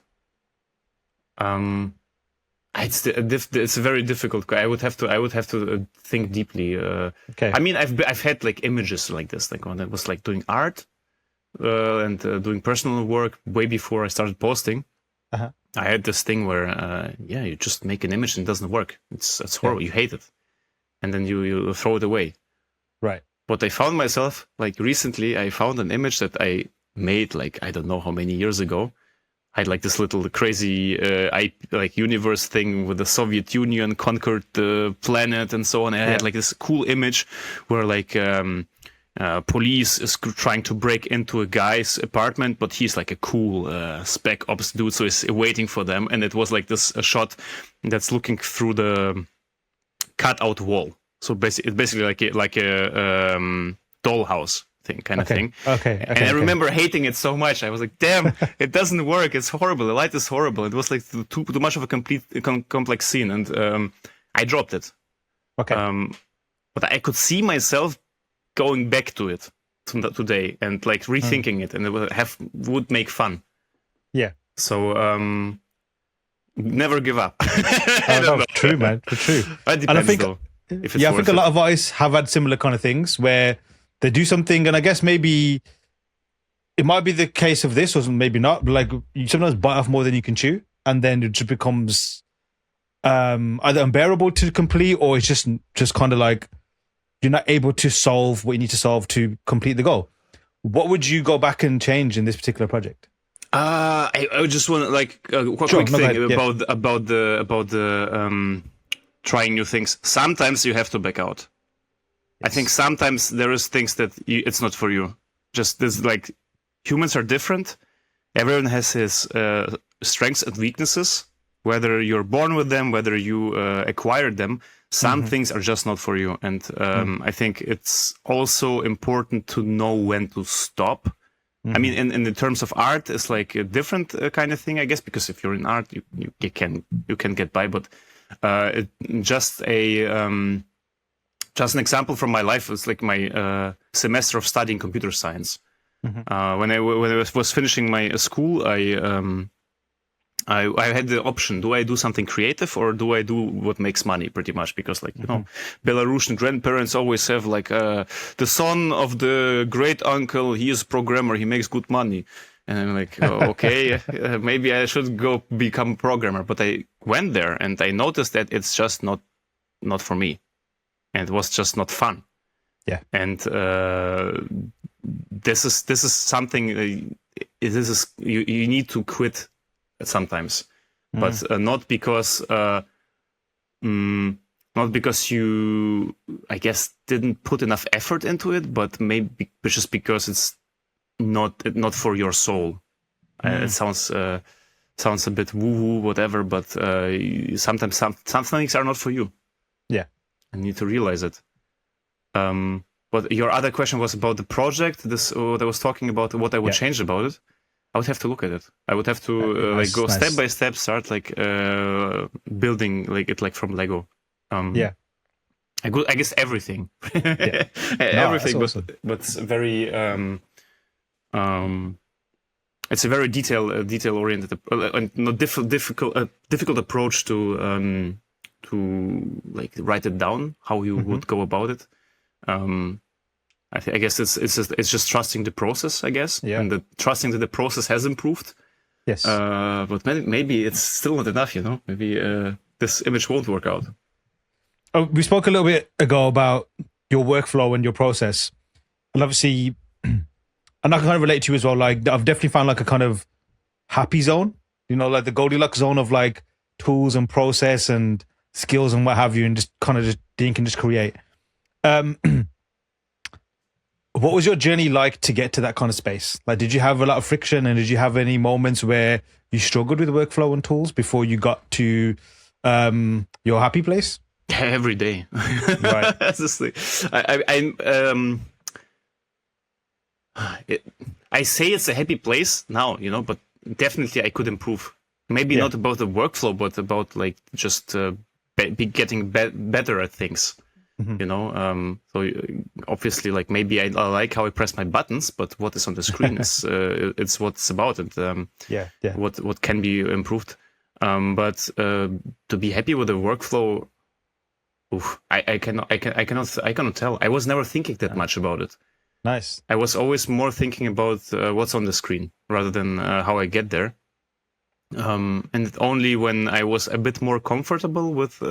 It's very difficult. I would have to think deeply. Okay. I mean, I've had like images like this, like when I was like doing art. And doing personal work way before I started posting. I had this thing where you just make an image and it doesn't work. It's horrible. You hate it, and then you throw it away. Right. But I found myself like recently. I found an image that I made like I don't know how many years ago. I had like this little crazy universe thing with the Soviet Union conquered the planet and so on. And I had like this cool image where like police is trying to break into a guy's apartment, but he's like a cool spec ops dude, so he's waiting for them. And it was like this a shot that's looking through the cutout wall. So it's basically like a dollhouse kind of thing. And I remember hating it so much. I was like, damn, it doesn't work. It's horrible. The light is horrible. It was like too much of a complex scene. And I dropped it. But I could see myself going back to it today and like rethinking it, and it would make fun. Yeah. So never give up. True, man. True. It depends, and I think, though, if it's I think a lot of artists have had similar kind of things where they do something, and I guess maybe it might be the case of this, or maybe not. But like you sometimes bite off more than you can chew, and then it just becomes either unbearable to complete, or it's just kind of like you're not able to solve what you need to solve to complete the goal. What would you go back and change in this particular project? I would just want like a quick thing about the trying new things. Sometimes you have to back out. Yes. I think sometimes there is things that it's not for you. Just this, like, humans are different. Everyone has his strengths and weaknesses. Whether you're born with them, whether you acquired them, some things are just not for you. And I think it's also important to know when to stop. I mean, in the terms of art, it's like a different kind of thing, I guess, because if you're in art, you can get by. But just an example from my life is like my semester of studying computer science. When I was finishing my school, I had the option: do I do something creative or do I do what makes money? Pretty much, because like Belarusian grandparents always have like the son of the great uncle. He is a programmer. He makes good money. And I'm like, okay, maybe I should go become a programmer. But I went there and I noticed that it's just not for me, and it was just not fun. Yeah. And this is something. You need to quit sometimes, but not because you, I guess, didn't put enough effort into it, but maybe just because it's not for your soul. It sounds a bit woo-woo, whatever, but sometimes some things are not for you. Yeah, I need to realize it. But your other question was about the project. That I was talking about what I would change about it. I would have to look at it. I would have to go step by step, start like building like from Lego. I guess everything. Everything, but it's very it's a very detail oriented and difficult approach to like write it down how you would go about it. I guess it's just trusting the process, I guess, and the trusting that the process has improved. Yes, but maybe it's still not enough. Maybe this image won't work out. We spoke a little bit ago about your workflow and your process, and obviously, and I can kind of relate to you as well. Like, I've definitely found like a kind of happy zone, like the Goldilocks zone of like tools and process and skills and what have you, and just kind of just think and just create. What was your journey like to get to that kind of space? Like, did you have a lot of friction, and did you have any moments where you struggled with workflow and tools before you got to your happy place? Every day. Right. Honestly, I say it's a happy place now, but definitely I could improve. Maybe not about the workflow, but about like just getting better at things. So obviously, like, maybe I like how I press my buttons, but what is on the screen is it's what's about it. What can be improved. But to be happy with the workflow, I cannot tell. I was never thinking that much about it. Nice. I was always more thinking about what's on the screen rather than how I get there. And only when I was a bit more comfortable with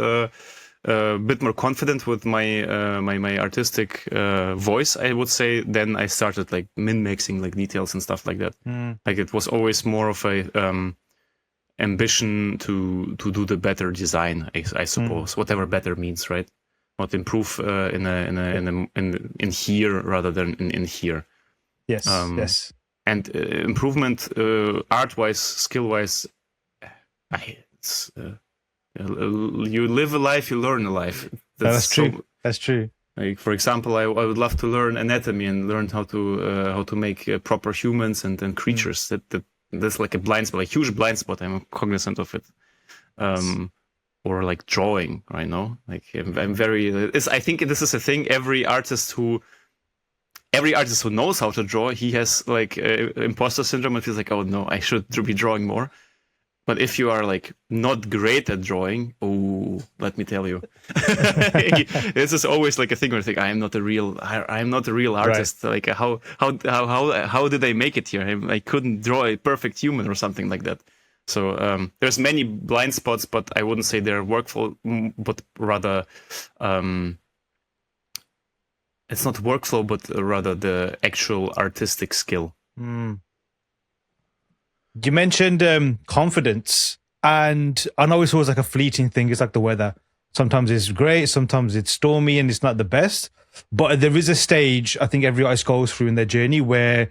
a bit more confident with my my artistic voice, I would say, then I started like min-maxing like details and stuff like that. Like it was always more of a ambition to do the better design, I suppose, whatever better means, right? Not improve in here rather than in here. Yes, yes. And improvement, art-wise, skill-wise, you live a life, you learn a life. That's true. That's true. Like, for example, I would love to learn anatomy and learn how to make proper humans and creatures. That's like a blind spot, like huge blind spot. I'm cognizant of it. Or like drawing, right now. Like I'm very. I think this is a thing. Every artist who knows how to draw, he has like imposter syndrome and feels like, oh no, I should be drawing more. But if you are like not great at drawing, oh, let me tell you, this is always like a thing where I think I'm not a real artist. Right. Like how did I make it here? I couldn't draw a perfect human or something like that. So there's many blind spots, but I wouldn't say they're workflow, but rather it's not workflow, but rather the actual artistic skill. You mentioned confidence, and I know it's always like a fleeting thing. It's like the weather. Sometimes it's great, sometimes it's stormy, and it's not the best. But there is a stage I think every artist goes through in their journey where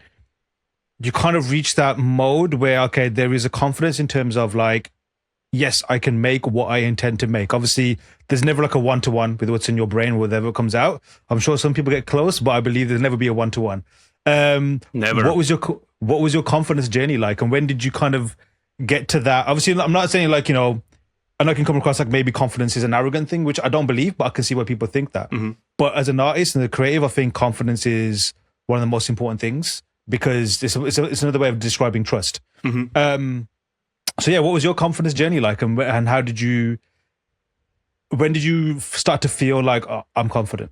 you kind of reach that mode where, okay, there is a confidence in terms of like, yes, I can make what I intend to make. Obviously, there's never like a one-to-one with what's in your brain, whatever comes out. I'm sure some people get close, but I believe there'll never be a one-to-one. Never. What was your confidence journey like, and when did you kind of get to that? Obviously, I'm not saying like, you know, I know it can come across like maybe confidence is an arrogant thing, which I don't believe, but I can see why people think that. But as an artist and a creative, I think confidence is one of the most important things because it's another way of describing trust. So yeah, what was your confidence journey like, and how did you? When did you start to feel like, oh, I'm confident?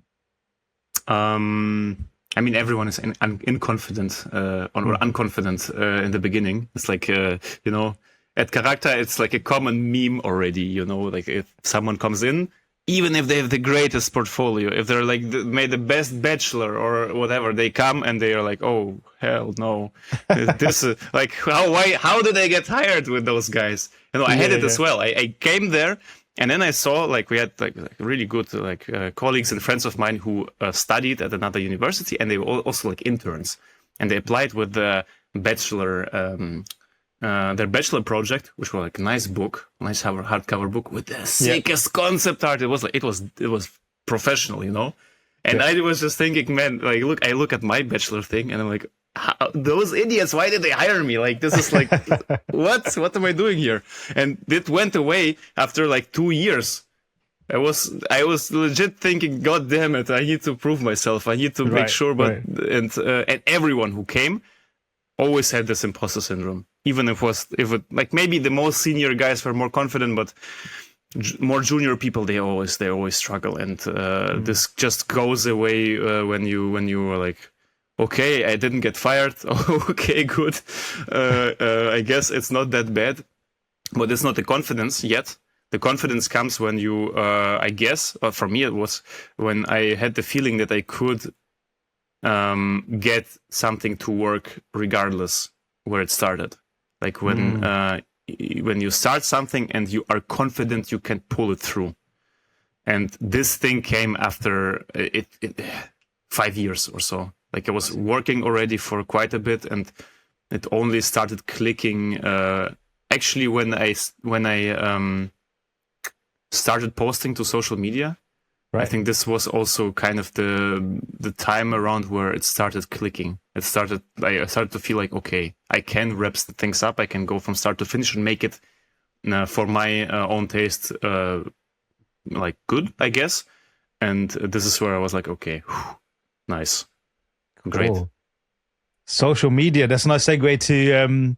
I mean, everyone is inconfident or unconfident in the beginning. It's like, you know, at Karaka, it's like a common meme already, you know, like if someone comes in, even if they have the greatest portfolio, if they're like made the best bachelor or whatever, they come and they are like, oh, hell no. This is like, how did I get hired with those guys? You know, I had it as well. I came there. And then I saw like we had like really good colleagues and friends of mine who studied at another university, and they were also like interns, and they applied with the bachelor, their bachelor project, which was like a nice book, nice hardcover book with the sickest concept art. It was like it was professional, you know. And I was just thinking, man, like I look at my bachelor thing, and I'm like, those idiots, why did they hire me? Like, this is like, what am I doing here? And it went away after like 2 years. I was legit thinking, God damn it, I need to prove myself. I need to make sure. But and everyone who came always had this imposter syndrome. Even if it like maybe the most senior guys were more confident, but more junior people, they always struggle. And this just goes away when you are like, okay, I didn't get fired. Okay, good. I guess it's not that bad, but it's not the confidence yet. The confidence comes when you, I guess, for me, it was when I had the feeling that I could get something to work regardless where it started. Like when you start something and you are confident you can pull it through. And this thing came after 5 years or so. Like I was working already for quite a bit, and it only started clicking. Actually, when I started posting to social media, I think this was also kind of the time around where it started clicking. I started to feel like, okay, I can wrap things up. I can go from start to finish and make it for my own taste, like good, I guess. And this is where I was like, okay, nice. Great. Cool. Social media, that's a nice segue to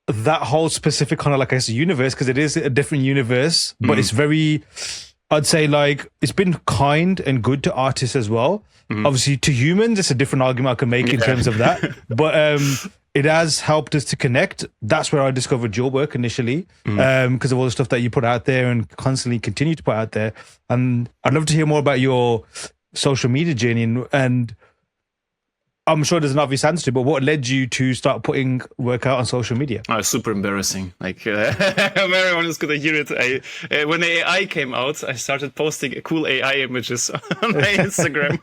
that whole specific kind of like, I guess, universe, because it is a different universe, but it's very, I'd say like, it's been kind and good to artists as well. Obviously to humans, it's a different argument I can make in terms of that. But it has helped us to connect. That's where I discovered your work initially, because of all the stuff that you put out there and constantly continue to put out there. And I'd love to hear more about your social media journey, and I'm sure there's an obvious answer to it, but what led you to start putting work out on social media? Oh, it's super embarrassing. Like, everyone is gonna hear it. When AI came out, I started posting cool AI images on my Instagram.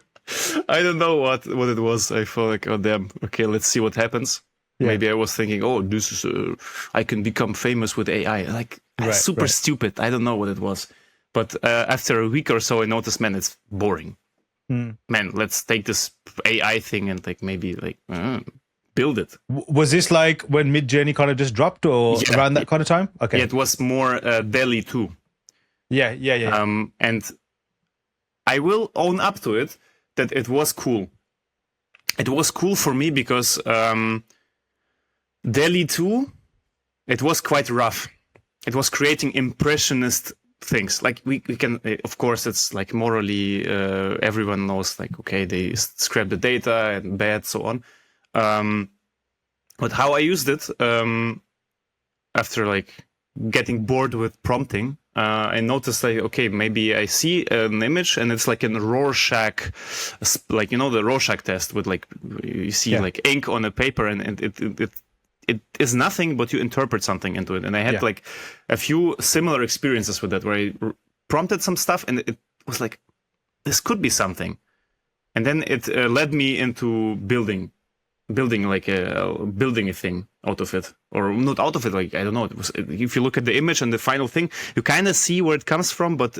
I don't know what it was. I felt like, oh damn, okay, let's see what happens. Yeah. Maybe I was thinking, oh, this is I can become famous with AI. Like, super stupid. I don't know what it was. But after a week or so, I noticed, man, it's boring. Man, let's take this AI thing and like maybe like build it. Was this like when Midjourney kind of just dropped, or around that kind of time? Okay, yeah, it was more Delhi too. Yeah. And I will own up to it that it was cool. It was cool for me because Delhi 2, it was quite rough. It was creating impressionist things. Like we can, of course, it's like morally, everyone knows like, okay, they scrap the data and bad, so on. But how I used it, after like getting bored with prompting, I noticed like, okay, maybe I see an image and it's like a Rorschach, like, the Rorschach test with like, you see like ink on a paper and it is nothing, but you interpret something into it. And I had like a few similar experiences with that, where I prompted some stuff and it was like, this could be something. And then it led me into building a thing out of it, or not out of it. Like, I don't know. It was, if you look at the image and the final thing, you kind of see where it comes from, but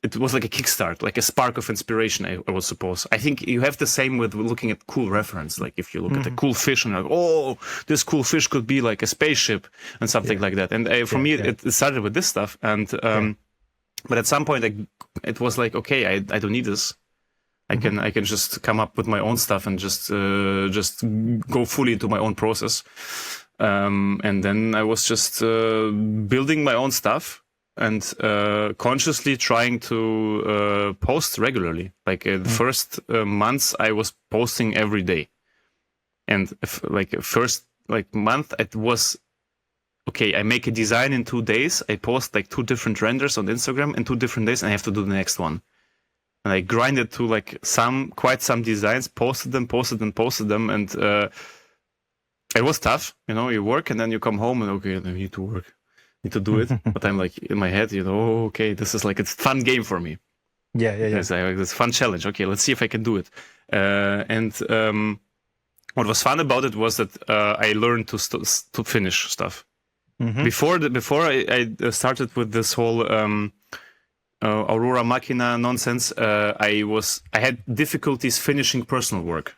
it was like a kickstart, like a spark of inspiration, I would suppose. I think you have the same with looking at cool reference. Like if you look at a cool fish and you're like, oh, this cool fish could be like a spaceship and something like that. And for me, it started with this stuff. And but at some point, it was like, okay, I don't need this. I can just come up with my own stuff and just go fully into my own process. And then I was just building my own stuff and consciously trying to post regularly. Like the first months, I was posting every day. And first month, it was, okay, I make a design in 2 days. I post like 2 different renders on Instagram in 2 different days, and I have to do the next one. And I grinded to like quite some designs, posted them, and it was tough. You work and then you come home and okay, I need to work, need to do it. But I'm like in my head, okay, this is like, it's a fun game for me. Yeah. It's a fun challenge. Okay, let's see if I can do it. And what was fun about it was that I learned to finish stuff. Before I started with this whole Aurora Machina nonsense, I had difficulties finishing personal work,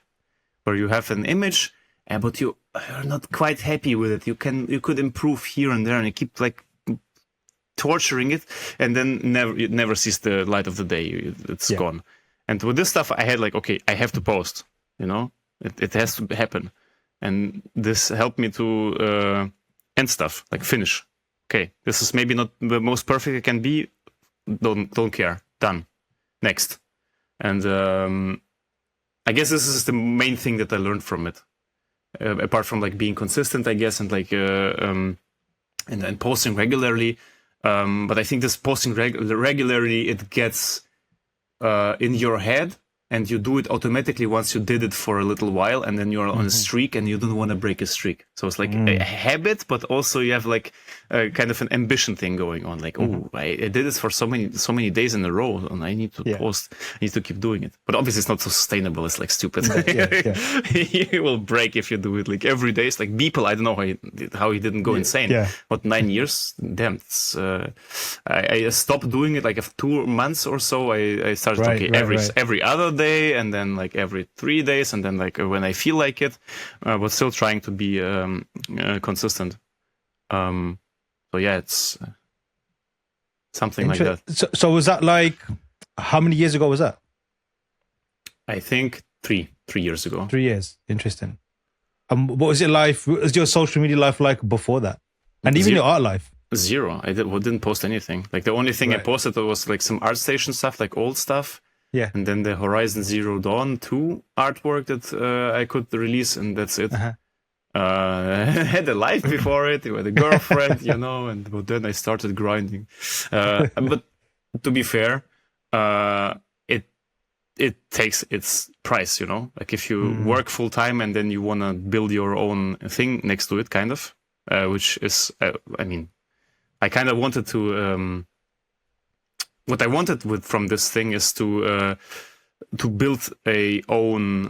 where you have an image, but you are not quite happy with it. You could improve here and there, and you keep like torturing it, and then it never sees the light of the day. It's gone. And with this stuff, I had like, okay, I have to post. It has to happen, and this helped me to end stuff, like finish. Okay, this is maybe not the most perfect it can be. Don't care. Done. Next. And I guess this is the main thing that I learned from it. Apart from like being consistent, I guess, and like and posting regularly. But I think this posting regularly, it gets in your head, and you do it automatically once you did it for a little while, and then you're on a streak, and you don't want to break a streak. So it's like a habit, but also you have like kind of an ambition thing going on. Like, oh, I did this for so many days in a row, and I need to post. I need to keep doing it. But obviously, it's not so sustainable. It's like stupid. You will break if you do it like every day. It's like Beeple. I don't know how he didn't go insane. But 9 years, damn. It's, I stopped doing it like after 2 months or so. I started every other day, and then like every 3 days, and then like when I feel like it, but still trying to be consistent. So yeah, it's something like that. So was that like, how many years ago was that? I think 3 years ago. 3 years. Interesting. What was it like? What was your social media life like before that? And even your art life? Zero. I didn't post anything. Like the only thing I posted was like some ArtStation stuff, like old stuff. Yeah. And then the Horizon Zero Dawn 2 artwork that I could release, and that's it. had a life before it. I had a girlfriend, and but then I started grinding. But to be fair, it takes its price, Like if you work full time and then you want to build your own thing next to it, kind of, which is, I kind of wanted to. What I wanted from this thing is to build a own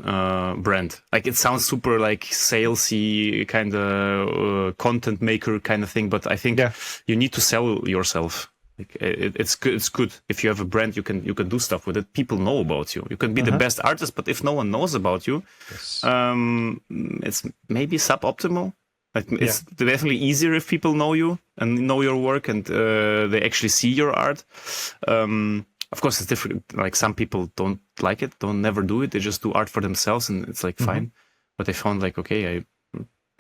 brand. Like it sounds super like salesy kind of content maker kind of thing, but I think you need to sell yourself. Like it's good. It's good if you have a brand. You can do stuff with it. People know about you. You can be the best artist, but if no one knows about you, it's maybe suboptimal. Like it's definitely easier if people know you and know your work and they actually see your art. Of course, it's different. Like some people don't like it, don't never do it. They just do art for themselves, and it's like fine. But I found like okay,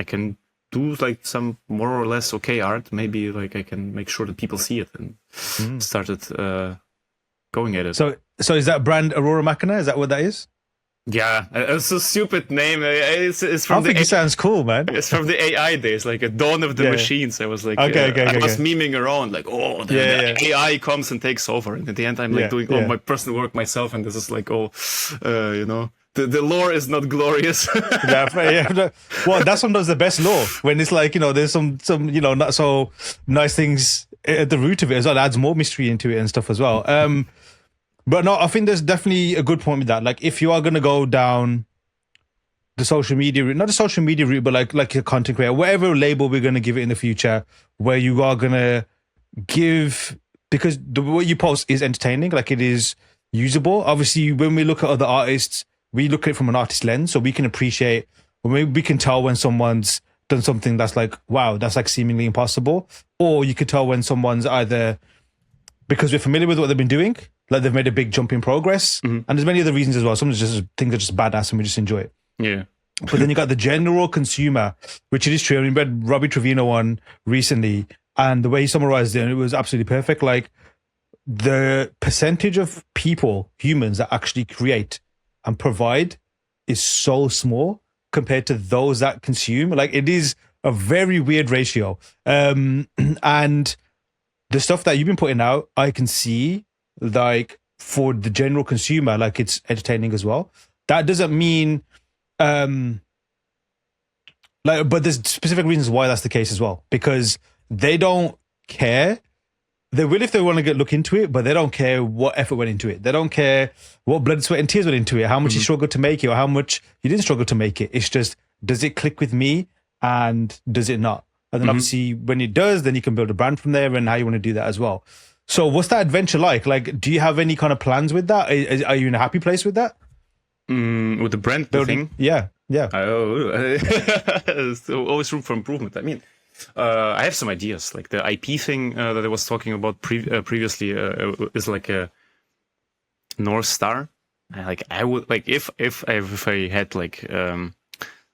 I can do like some more or less okay art. Maybe like I can make sure that people see it, and started going at it. So is that brand Aurora Machina? Is that what that is? Yeah, it's a stupid name. It's from it sounds cool, man. It's from the AI days, like a Dawn of the Machines. I was like, I was memeing around, like, the AI comes and takes over, and at the end, I'm like doing all my personal work myself, and this is like, the lore is not glorious. Well, that's sometimes the best lore when it's like there's some not so nice things at the root of it as well. It adds more mystery into it and stuff as well. But no, I think there's definitely a good point with that. Like, if you are going to go down the social media route, not the social media route, but like a content creator, whatever label we're going to give it in the future, where you are going to give, because what you post is entertaining, like it is usable. Obviously, when we look at other artists, we look at it from an artist lens, so we can appreciate, or maybe we can tell when someone's done something that's like, wow, that's like seemingly impossible. Or you could tell when someone's either, because we're familiar with what they've been doing, like they've made a big jump in progress. And there's many other reasons as well. Some just things are just badass and we just enjoy it. Yeah. But then you got the general consumer, which it is true. I mean, read Robbie Trevino one recently, and the way he summarized it was absolutely perfect. Like the percentage of people, humans that actually create and provide is so small compared to those that consume. Like it is a very weird ratio. And the stuff that you've been putting out, I can see like for the general consumer, like it's entertaining as well. That doesn't mean but there's specific reasons why that's the case as well, because they don't care. They will if they want to look into it, but they don't care what effort went into it. They don't care what blood, sweat, and tears went into it, how much you struggled to make it or how much you didn't struggle to make it. It's just, does it click with me and does it not? And then obviously when it does, then you can build a brand from there and how you want to do that as well. So what's that adventure like? Like, do you have any kind of plans with that? Are you in a happy place with that? With the brand thing? Yeah. There's always room for improvement. I mean, I have some ideas. Like the IP thing that I was talking about previously is like a North Star. Like I would like if I had like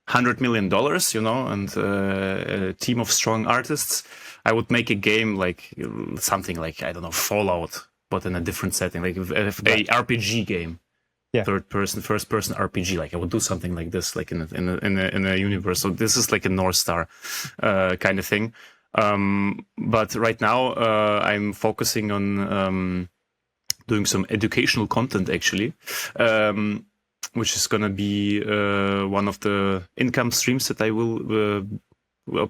$100 million, and a team of strong artists, I would make a game like something like, I don't know, Fallout, but in a different setting, like a RPG game. Third person, first person RPG. Like I would do something like this, like in a universe. So this is like a North Star kind of thing. But right now I'm focusing on doing some educational content actually, which is gonna be one of the income streams that I will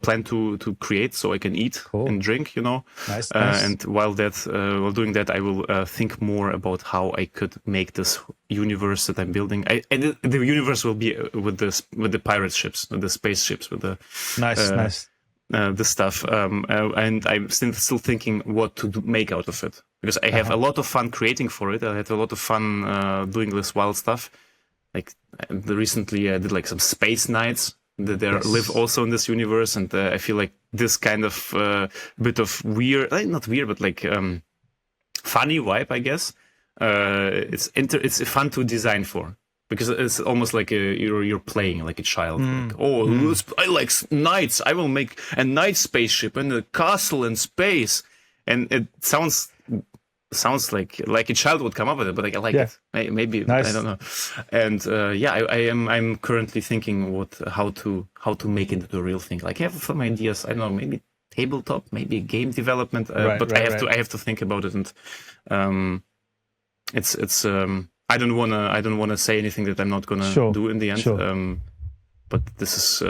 plan to create, so I can eat and drink, Nice. And while doing that, I will think more about how I could make this universe that I'm building. And the universe will be with the pirate ships, with the spaceships, with the nice. The stuff. And I'm still thinking what to make out of it, because I have a lot of fun creating for it. I had a lot of fun doing this wild stuff. Like recently, I did like some space nights. That they live also in this universe, and I feel like this kind of bit of weird, not weird, but like funny vibe, I guess. It's fun to design for, because it's almost like you're playing like a child. Like, I like knights. I will make a knight spaceship and a castle in space, and it sounds sounds like a child would come up with it, but like, I like Yeah. it. Maybe Nice. I don't know. And I'm currently thinking how to make it into a real thing. Like I have some ideas. I don't know, maybe tabletop, maybe game development. But I have to think about it, and it's I don't wanna say anything that I'm not gonna do in the end. Sure. But this is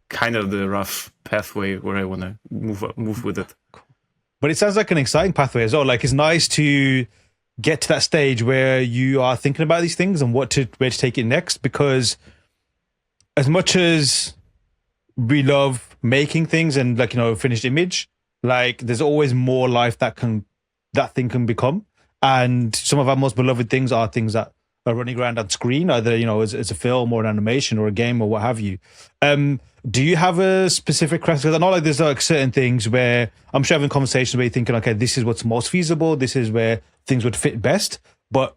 kind of the rough pathway where I wanna move with it. But it sounds like an exciting pathway as well. Like it's nice to get to that stage where you are thinking about these things and where to take it next. Because as much as we love making things and like, finished image, like there's always more life that thing can become. And some of our most beloved things are things that are running around on screen, either, as a film or an animation or a game or what have you. Do you have a specific criteria? Because I know like there's like certain things where I'm sure having conversations where you're thinking, okay, this is what's most feasible. This is where things would fit best, but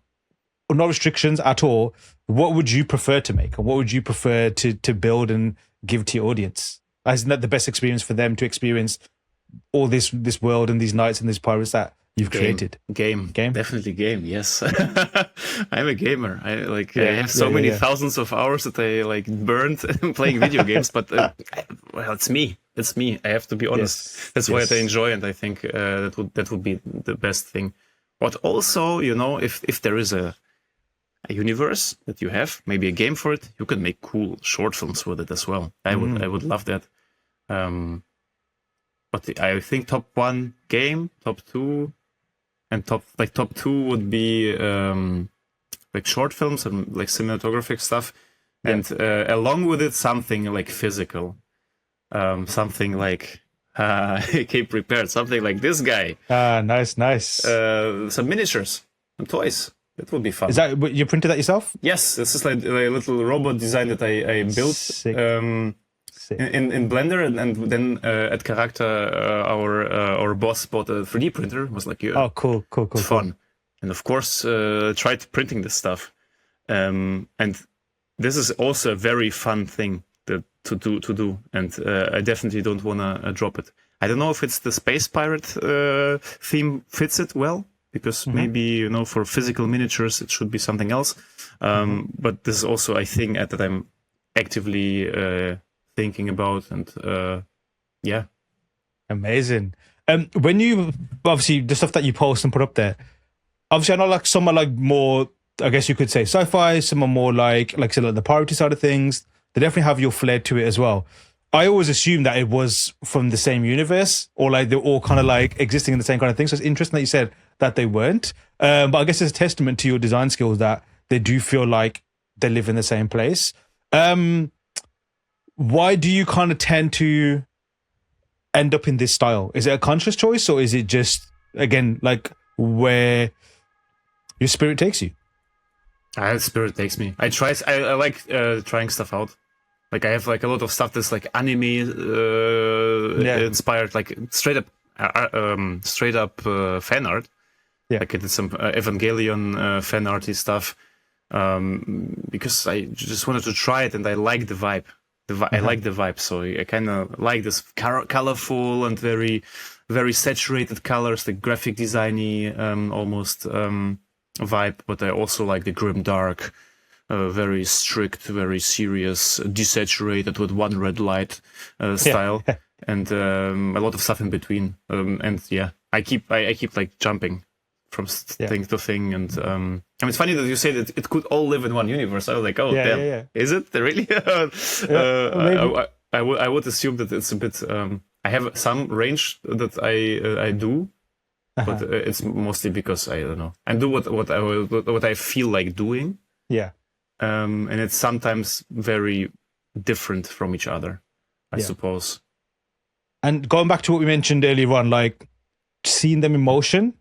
no restrictions at all. What would you prefer to make? And what would you prefer to build and give to your audience? Isn't that the best experience for them to experience all this world and these nights and these pirates that you've created? Game, definitely game. Yes, I'm a gamer. I have so many thousands of hours that I like burned playing video games. But well, it's me. I have to be honest. That's why I enjoy, and I think that would be the best thing. But also, if there is a universe that you have, maybe a game for it, you can make cool short films with it as well. I would love that. But I think top 1 game, top 2. And top 2 would be like short films and like cinematographic stuff, and along with it something like physical, something like came prepared, something like this guy. Nice. Some miniatures and toys. That would be fun. Is that you printed that yourself? Yes, this is like a little robot design that I built. Sick. In Blender, and then at Karaka, our boss bought a 3D printer. Was like, oh, cool, it's fun, and of course tried printing this stuff, and this is also a very fun thing to do, and I definitely don't want to drop it. I don't know if it's the space pirate theme fits it well, because maybe for physical miniatures it should be something else, but this is also, I think, that I'm actively thinking about, and amazing. When you obviously the stuff that you post and put up there, obviously I know like some are like more, I guess you could say sci-fi, some are more like say like the piratey side of things. They definitely have your flair to it as well. I always assumed that it was from the same universe, or like they're all kind of like existing in the same kind of thing. So it's interesting that you said that they weren't, but I guess it's a testament to your design skills that they do feel like they live in the same place. Why do you kind of tend to end up in this style? Is it a conscious choice, or is it just, again, like where your spirit takes you? Spirit takes me. I like trying stuff out. Like I have like a lot of stuff that's like anime inspired, like straight up fan art. Yeah, like I did some Evangelion fan arty stuff because I just wanted to try it, and I like the vibe. I like the vibe, so I kind of like this colorful and very, very saturated colors, the graphic designy almost vibe. But I also like the grim dark, very strict, very serious, desaturated with one red light style, and a lot of stuff in between. And I keep like jumping from thing to thing, and I mean, it's funny that you say that it could all live in one universe. I was like, oh damn, is it really? I would assume that it's a bit. I have some range that I do, but it's mostly because I don't know. I do what I feel like doing. Yeah, and it's sometimes very different from each other, I suppose. And going back to what we mentioned earlier on, like seeing them in motion,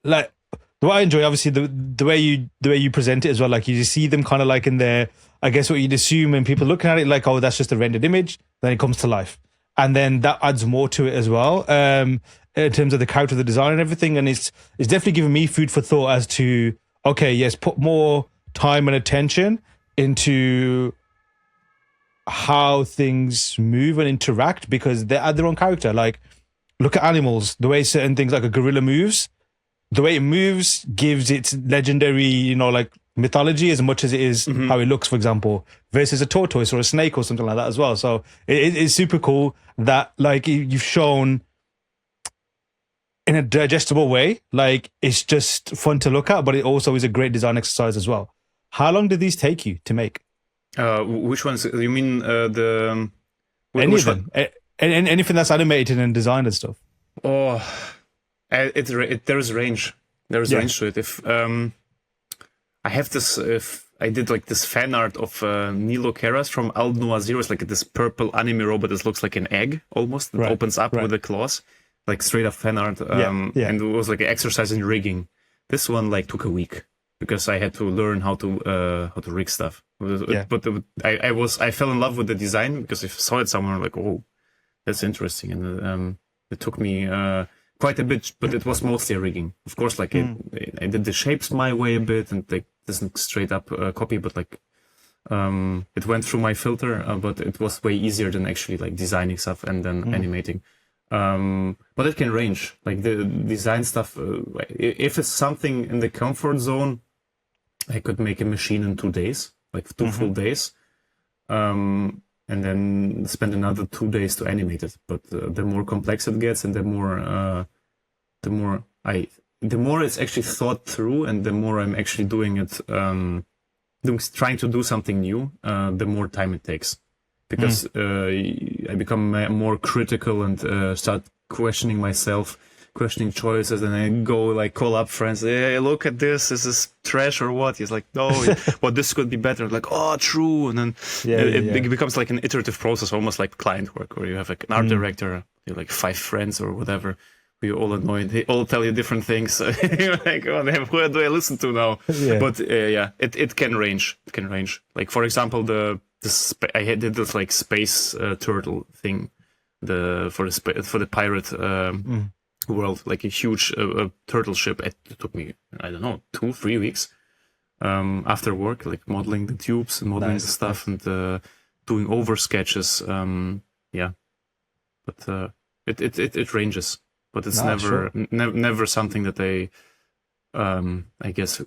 like. What I enjoy, obviously, the way you present it as well. Like you see them kind of like in their, I guess what you'd assume, and people looking at it like, oh, that's just a rendered image. Then it comes to life, and then that adds more to it as well. In terms of the character, the design, and everything. And it's definitely giving me food for thought as to, okay, yes, put more time and attention into how things move and interact, because they add their own character. Like look at animals, the way certain things like a gorilla moves. the way it moves gives its legendary, like mythology as much as it is how it looks, for example, versus a tortoise or a snake or something like that as well. So it's super cool that like you've shown in a digestible way. Like it's just fun to look at, but it also is a great design exercise as well. How long did these take you to make? Which ones? You mean the Any of them? Anything that's animated and designed and stuff. Oh, there's range. There's range to it. If I have this, if I did like this fan art of Nilo Keras from Al Noir Zero, it's like this purple anime robot that looks like an egg almost. It opens up with the claws, like straight up fan art. And it was like an exercise in rigging. This one like took a week because I had to learn how to rig stuff. But I fell in love with the design because I saw it somewhere like, oh, that's interesting, and it took me quite a bit, but it was mostly a rigging. Of course, like I did the shapes my way a bit, and like this isn't straight up copy, but like it went through my filter, but it was way easier than actually like designing stuff and then animating. But it can range, like the design stuff. If it's something in the comfort zone, I could make a machine in 2 days, like 2 full days. And then spend another 2 days to animate it. But the more complex it gets, and the more it's actually thought through, and the more I'm actually doing it, trying to do something new, the more time it takes, because I become more critical and start questioning myself, questioning choices, and I go like call up friends. Hey, look at this. Is this trash or what? He's like, no, but this could be better. Like, oh, true. And then it becomes like an iterative process, almost like client work, where you have like an art director, you like 5 friends or whatever. You're all annoyed. They all tell you different things. You're like, oh, who do I listen to now? But it can range. It can range. Like for example, I did this like space turtle thing, for the pirate. World, like a huge turtle ship. It took me, I don't know, 2-3 weeks after work, like modeling the tubes and modeling the stuff and doing over sketches. But it ranges, but it's never something that I guess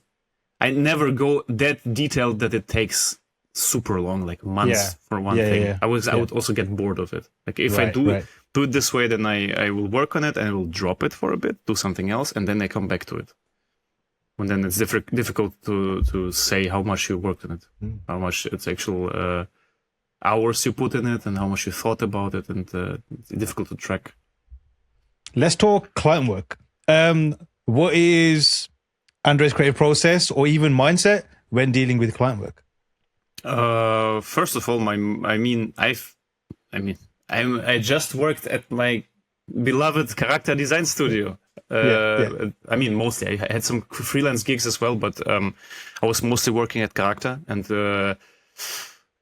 I never go that detailed that it takes super long, like months for one thing. I would also get bored of it. Like if I do it this way, then I will work on it and I will drop it for a bit, do something else, and then I come back to it. And then it's difficult to say how much you worked on it, how much it's actual hours you put in it, and how much you thought about it, and it's difficult to track. Let's talk client work. What is Andrei's creative process or even mindset when dealing with client work? First of all, I just worked at my beloved Karaka design studio. I mean, mostly I had some freelance gigs as well, but I was mostly working at Karaka, and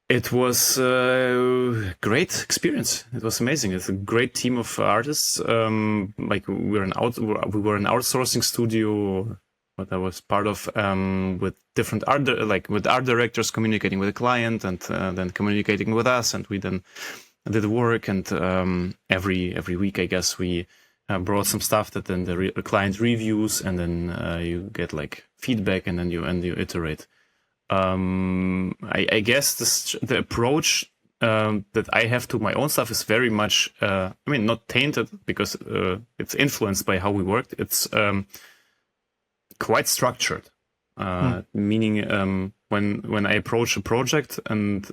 it was a great experience. It was amazing. It's a great team of artists. Like we were an outsourcing studio, what I was part of, with different with art directors communicating with the client, and then communicating with us, and we then did work. And every week, I guess, we brought some stuff that then the client reviews, and then you get like feedback, and then you iterate. I guess the approach that I have to my own stuff is very much, not tainted, because it's influenced by how we worked. It's quite structured, meaning when I approach a project, and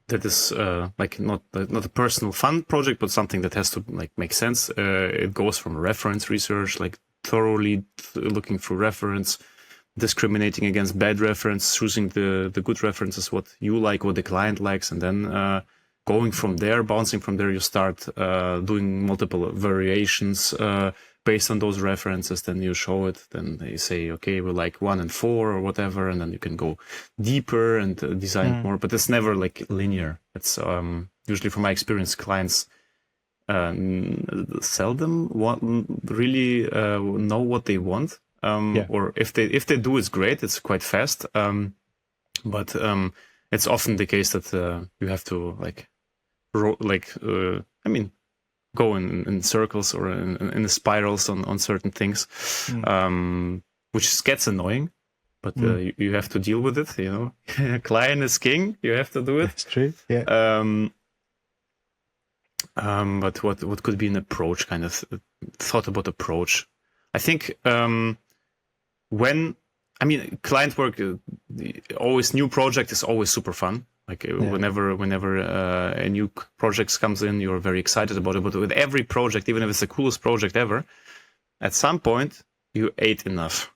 that is like not a personal fun project, but something that has to like make sense. It goes from reference research, like thoroughly looking through reference, discriminating against bad reference, choosing the good references, what you like, what the client likes, and then going from there, bouncing from there, you start doing multiple variations based on those references. Then you show it, then they say, okay, we like 1 and 4 or whatever, and then you can go deeper and design more, but it's never like linear. It's usually, from my experience, clients seldom really know what they want. Or if they do, it's great. It's quite fast. But it's often the case that you have to go in circles or in spirals on certain things, which gets annoying. But you have to deal with it, you know. Client is king. You have to do it. That's true. Yeah. But what could be an approach? Kind of thought about approach. I think client work, always new project is always super fun. Like whenever a new project comes in, you're very excited about it. But with every project, even if it's the coolest project ever, at some point you ate enough.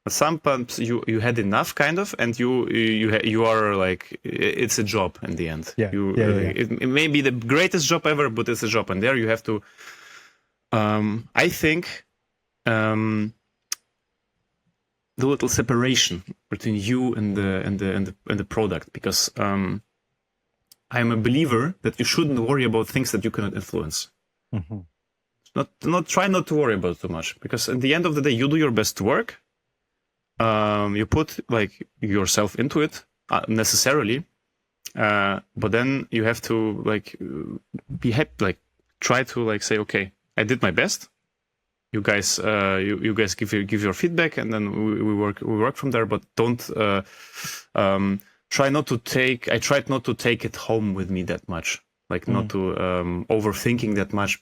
At some point you had enough, kind of, and you are like, it's a job in the end. It may be the greatest job ever, but it's a job, and there you have to. I think. The little separation between you and the product, because I'm a believer that you shouldn't worry about things that you cannot influence. Try not to worry about it too much, because at the end of the day, you do your best work. You put like yourself into it necessarily, but then you have to like be happy, like try to like say, okay, I did my best. You guys, you guys give your feedback, and then we work from there. But don't try not to take. I tried not to take it home with me that much, like not to overthinking that much,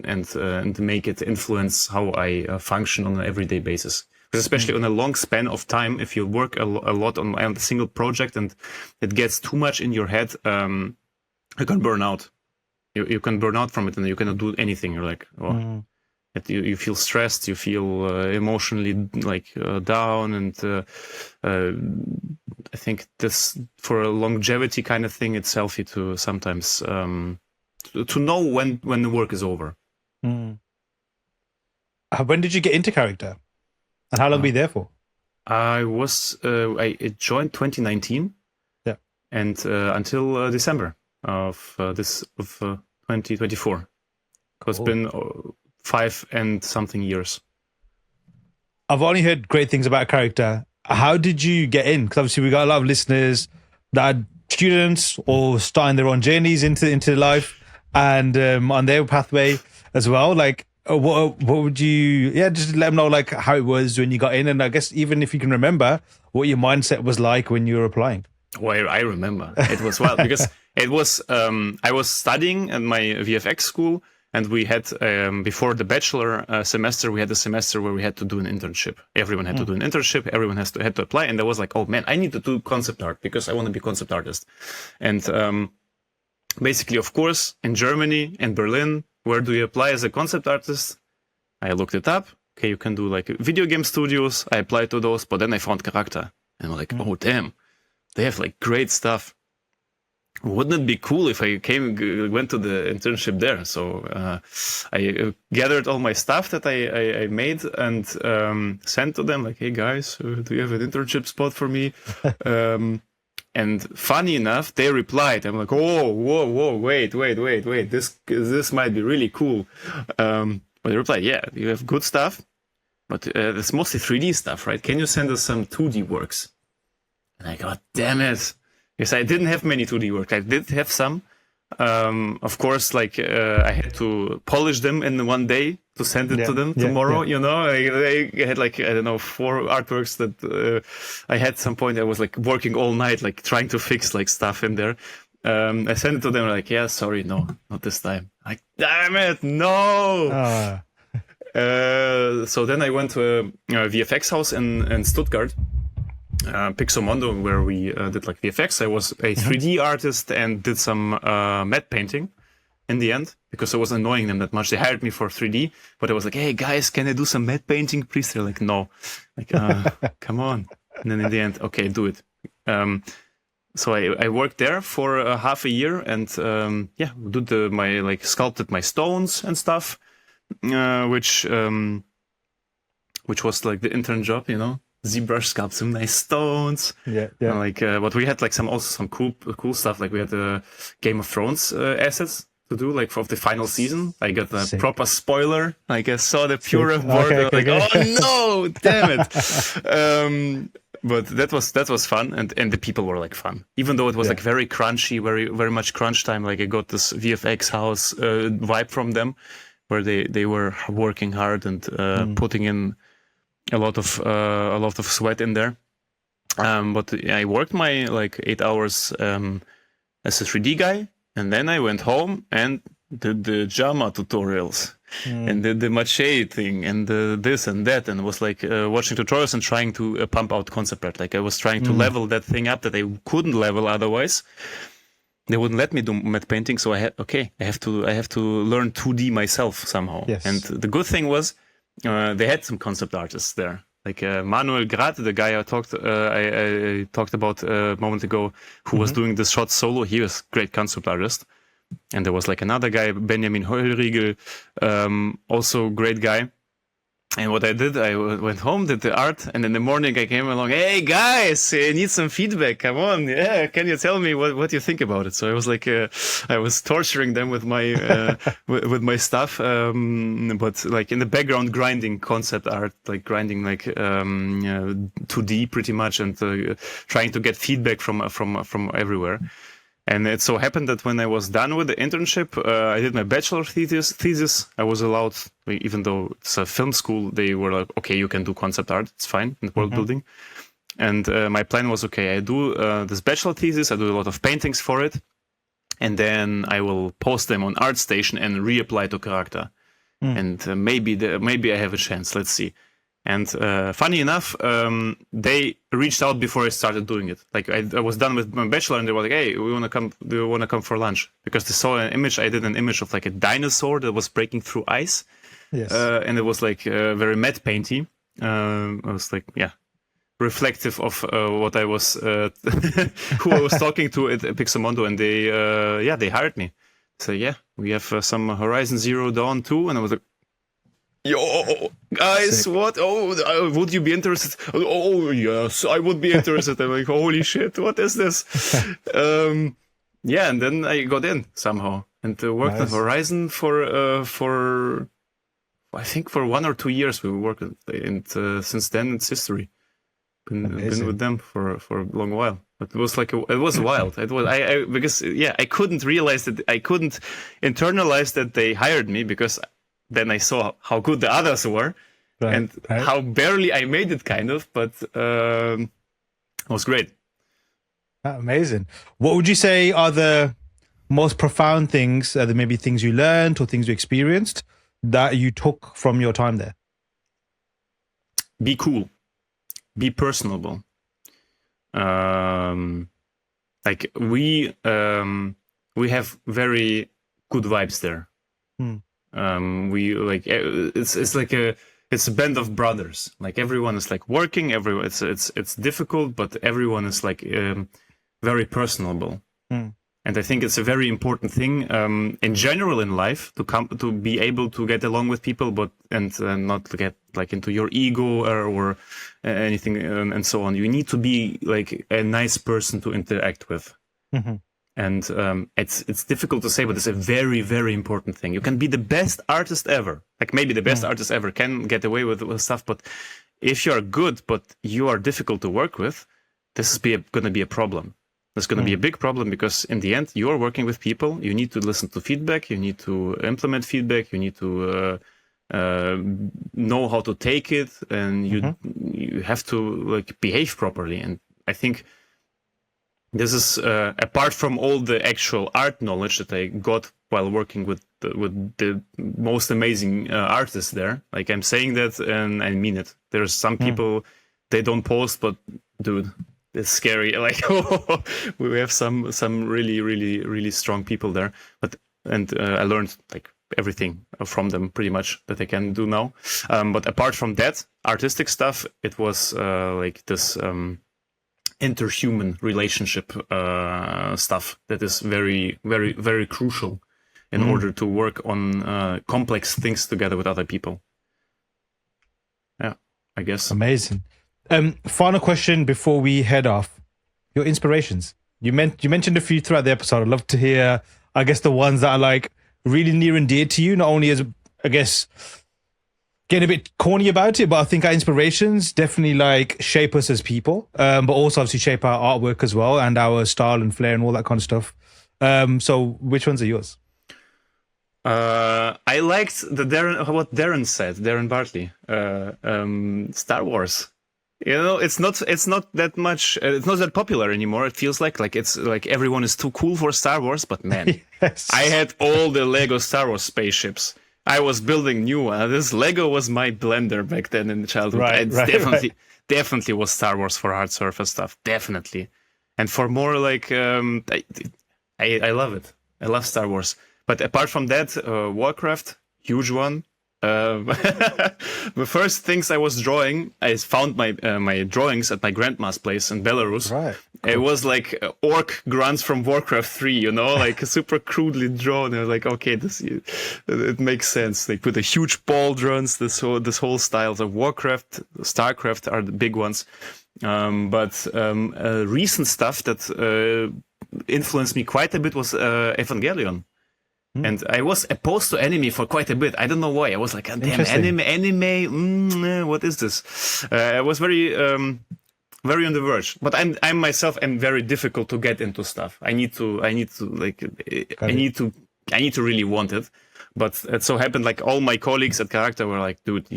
and make it influence how I function on an everyday basis. Because especially on a long span of time, if you work a lot on a single project and it gets too much in your head, you can burn out. You can burn out from it, and you cannot do anything. You're like, oh. You feel stressed, you feel emotionally like down, and I think this, for a longevity kind of thing, it's healthy to sometimes to know when the work is over. When did you get into character, and how long were you there for? I joined 2019, and until December of 2024. Cool. It's been 5 and something years. I've only heard great things about character. How did you get in? Because obviously we got a lot of listeners that are students or starting their own journeys into life, and on their pathway as well. Like, what would you? Yeah, just let them know like how it was when you got in, and I guess even if you can remember what your mindset was like when you were applying. Well, I remember it was because it was I was studying at my VFX school. And we had, before the bachelor semester, we had a semester where we had to do an internship. Everyone had to do an internship. Everyone had to apply. And I was like, oh man, I need to do concept art because I want to be a concept artist. And basically, of course, in Germany, in Berlin, where do you apply as a concept artist? I looked it up. Okay, you can do like video game studios. I applied to those, but then I found Karaka. And I'm like, oh damn, they have like great stuff. Wouldn't it be cool if I went to the internship there? So I gathered all my stuff that I made and sent to them like, hey guys, do you have an internship spot for me? And funny enough, they replied. I'm like, oh, whoa, wait. This might be really cool. But they replied, yeah, you have good stuff, but it's mostly 3D stuff, right? Can you send us some 2D works? And I go, damn it. Yes, I didn't have many 2D work. I did have some. Of course, like I had to polish them in one day to send it to them tomorrow. You know, I had like, I don't know, 4 artworks that I had some point. I was like working all night, like trying to fix like stuff in there. I sent it to them like, yeah, sorry, no, not this time. Like, damn it, no. So then I went to a VFX house in Stuttgart. Pixomondo, where we did like VFX. I was a 3D artist and did some matte painting in the end because I was annoying them that much. They hired me for 3D, but I was like, hey guys, can I do some matte painting, please? They're like, no, like, come on. And then in the end, okay, do it. So I worked there for half a year and did sculpted my stones and stuff, which was like the intern job, you know. ZBrush sculpt some nice stones. Yeah. But we had like some cool stuff. Like we had the Game of Thrones assets to do, like for the final season. I got the proper spoiler. Like I saw the pure board. Oh no, damn it. But that was fun, and the people were like fun, even though it was like very crunchy, very much crunch time. Like I got this VFX house vibe from them, where they were working hard and putting in a lot of sweat in there. But I worked my like 8 hours as a 3D guy, and then I went home and did the JAMA tutorials and did the Mache thing and this and that, and was like watching tutorials and trying to pump out concept art. Like I was trying to level that thing up that I couldn't level otherwise. They wouldn't let me do matte painting, so I have to learn 2D myself somehow. Yes. And the good thing was they had some concept artists there. Like Manuel Grate, the guy I talked about a moment ago, who was doing this shot solo. He was a great concept artist. And there was like another guy, Benjamin Heulriegel, also great guy. And what I did, I went home, did the art, and in the morning I came along, hey guys, I need some feedback, come on, yeah, can you tell me what you think about it? So I was like, I was torturing them with my with my stuff, but like in the background grinding concept art, like grinding like 2D pretty much, and trying to get feedback from everywhere. And it so happened that when I was done with the internship, I did my bachelor thesis. I was allowed, even though it's a film school, they were like, okay, you can do concept art. It's fine in world building. And my plan was, okay, I do this bachelor thesis. I do a lot of paintings for it. And then I will post them on ArtStation and reapply to Karaka. And maybe I have a chance. Let's see. And funny enough, they reached out before I started doing it. Like I was done with my bachelor, and they were like, "Hey, we want to come. Do you want to come for lunch?" Because they saw an image. I did an image of like a dinosaur that was breaking through ice, and it was like very matte painty. I was like, yeah, reflective of what I was, who I was talking to at Pixamondo, and they hired me. So yeah, we have some Horizon Zero Dawn 2, and I was like, yo, guys, sick. What? Oh, would you be interested? Oh, yes, I would be interested. I'm like, holy shit, what is this? Yeah, and then I got in somehow and worked on Horizon for I think for 1 or 2 years we worked, and since then it's history. Been with them for a long while. But it was like it was wild. It was because I couldn't realize that I couldn't internalize that they hired me, because then I saw how good the others were, and how barely I made it, kind of. But it was great. Amazing. What would you say are the most profound things, maybe things you learned or things you experienced that you took from your time there? Be cool. Be personable. Like we have very good vibes there. We like it's like it's a band of brothers. Like everyone is like working. Everyone it's difficult, but everyone is like very personable. And I think it's a very important thing in general in life to be able to get along with people, but not to get like into your ego or anything and so on. You need to be like a nice person to interact with. And it's difficult to say, but it's a very, very important thing. You can be the best artist ever, like maybe the best artist ever can get away with stuff. But if you are good, but you are difficult to work with, this is going to be a problem. There's going to be a big problem, because in the end, you're working with people. You need to listen to feedback. You need to implement feedback. You need to know how to take it, and you have to like behave properly. And I think this is apart from all the actual art knowledge that I got while working with the most amazing artists there. Like I'm saying that, and I mean it. There's some people, they don't post, but dude, it's scary. Like we have some really, really, really strong people there. And I learned like everything from them pretty much that I can do now. But apart from that artistic stuff, it was like this interhuman relationship stuff that is very, very, very crucial in order to work on complex things together with other people. Yeah, I guess. Amazing. Final question before we head off. Your inspirations. You mentioned a few throughout the episode. I'd love to hear, I guess, the ones that are like really near and dear to you, not only as, I guess, getting a bit corny about it, but I think our inspirations definitely like shape us as people, but also obviously shape our artwork as well and our style and flair and all that kind of stuff. So which ones are yours? I liked what Darren said, Darren Bartley, Star Wars. You know, it's not that much. It's not that popular anymore. It feels like it's like everyone is too cool for Star Wars. But man, Yes. I had all the Lego Star Wars spaceships. I was building new one. This Lego was my blender back then in childhood. Right, right. Definitely was Star Wars for hard surface stuff. Definitely, and for more like I love it. I love Star Wars. But apart from that, Warcraft, huge one. The first things I was drawing, I found my drawings at my grandma's place in Belarus. Right. It was like orc grunts from Warcraft 3, you know, like super crudely drawn. I was like, okay, it makes sense. They put a huge pauldrons, this whole style. The Warcraft, Starcraft are the big ones. But recent stuff that influenced me quite a bit was Evangelion. And I was opposed to anime for quite a bit. I don't know why. I was like, damn, anime, what is this? I was very on the verge. But I myself am very difficult to get into stuff. I need to really want it. But it so happened like all my colleagues at Karaka were like, dude,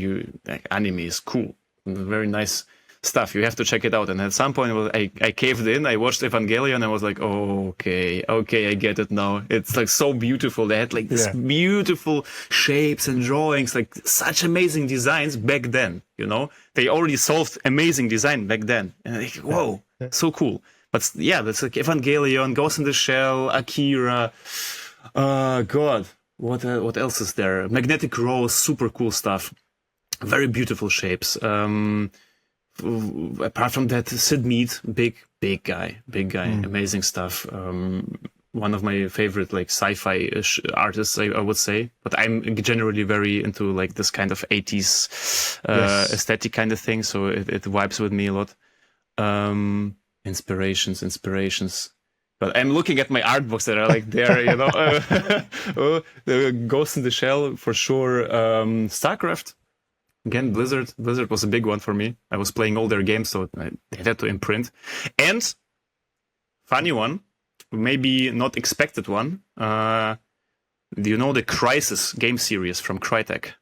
anime is cool. Very nice stuff. You have to check it out. And at some point, I caved in. I watched Evangelion and I was like, oh, okay, I get it now. It's like so beautiful. They had like this beautiful shapes and drawings, like such amazing designs back then. You know, they already solved amazing design back then. And like, whoa, so cool. But yeah, that's like Evangelion, Ghost in the Shell, Akira. God, what else is there? Magnetic Rose, super cool stuff. Very beautiful shapes. Apart from that, Sid Mead, big guy, amazing stuff. One of my favorite like sci-fi artists, I would say. But I'm generally very into like this kind of 80s aesthetic kind of thing, so it vibes with me a lot. Inspirations. But I'm looking at my art books that are like there, you know. The Ghost in the Shell for sure. StarCraft. Again, Blizzard was a big one for me. I was playing all their games, so I had to imprint. And funny one, maybe not expected one. Do you know the Crysis game series from Crytek?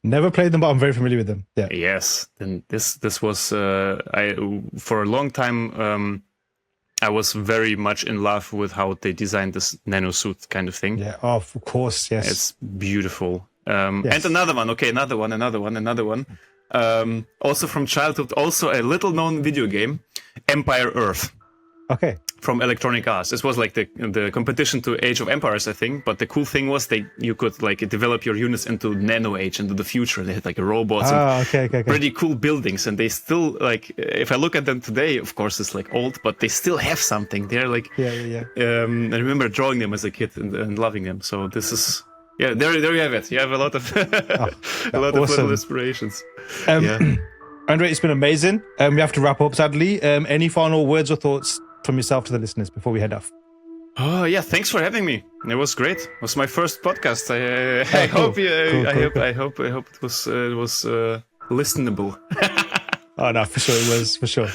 Never played them, but I'm very familiar with them. Yeah. Yes. Then this was for a long time. I was very much in love with how they designed this nanosuit kind of thing. Yeah. Oh, of course. Yes. It's beautiful. And another one. Okay, another one. Also from childhood, also a little known video game, Empire Earth. Okay. From Electronic Arts. This was like the competition to Age of Empires, I think. But the cool thing was you could like develop your units into Nano Age, into the future. They had like robots and pretty cool buildings. And they still like, if I look at them today, of course it's like old, but they still have something. They're like, I remember drawing them as a kid and loving them. So this is. Yeah, there you have it. You have a lot of little inspirations. Andrei, it's been amazing. We have to wrap up, sadly. Any final words or thoughts from yourself to the listeners before we head off? Oh yeah, thanks for having me. It was great. It was my first podcast. I hope it was listenable. Oh no, for sure it was. For sure.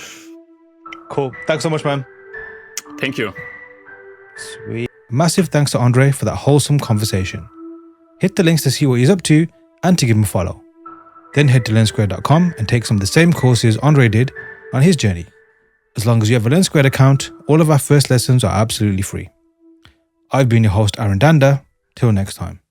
Cool. Thanks so much, man. Thank you. Sweet. Massive thanks to Andrei for that wholesome conversation. Hit the links to see what he's up to and to give him a follow. Then head to learnsquared.com and take some of the same courses Andrei did on his journey. As long as you have a Learn Squared account, all of our first lessons are absolutely free. I've been your host, Aaron Danda. Till next time.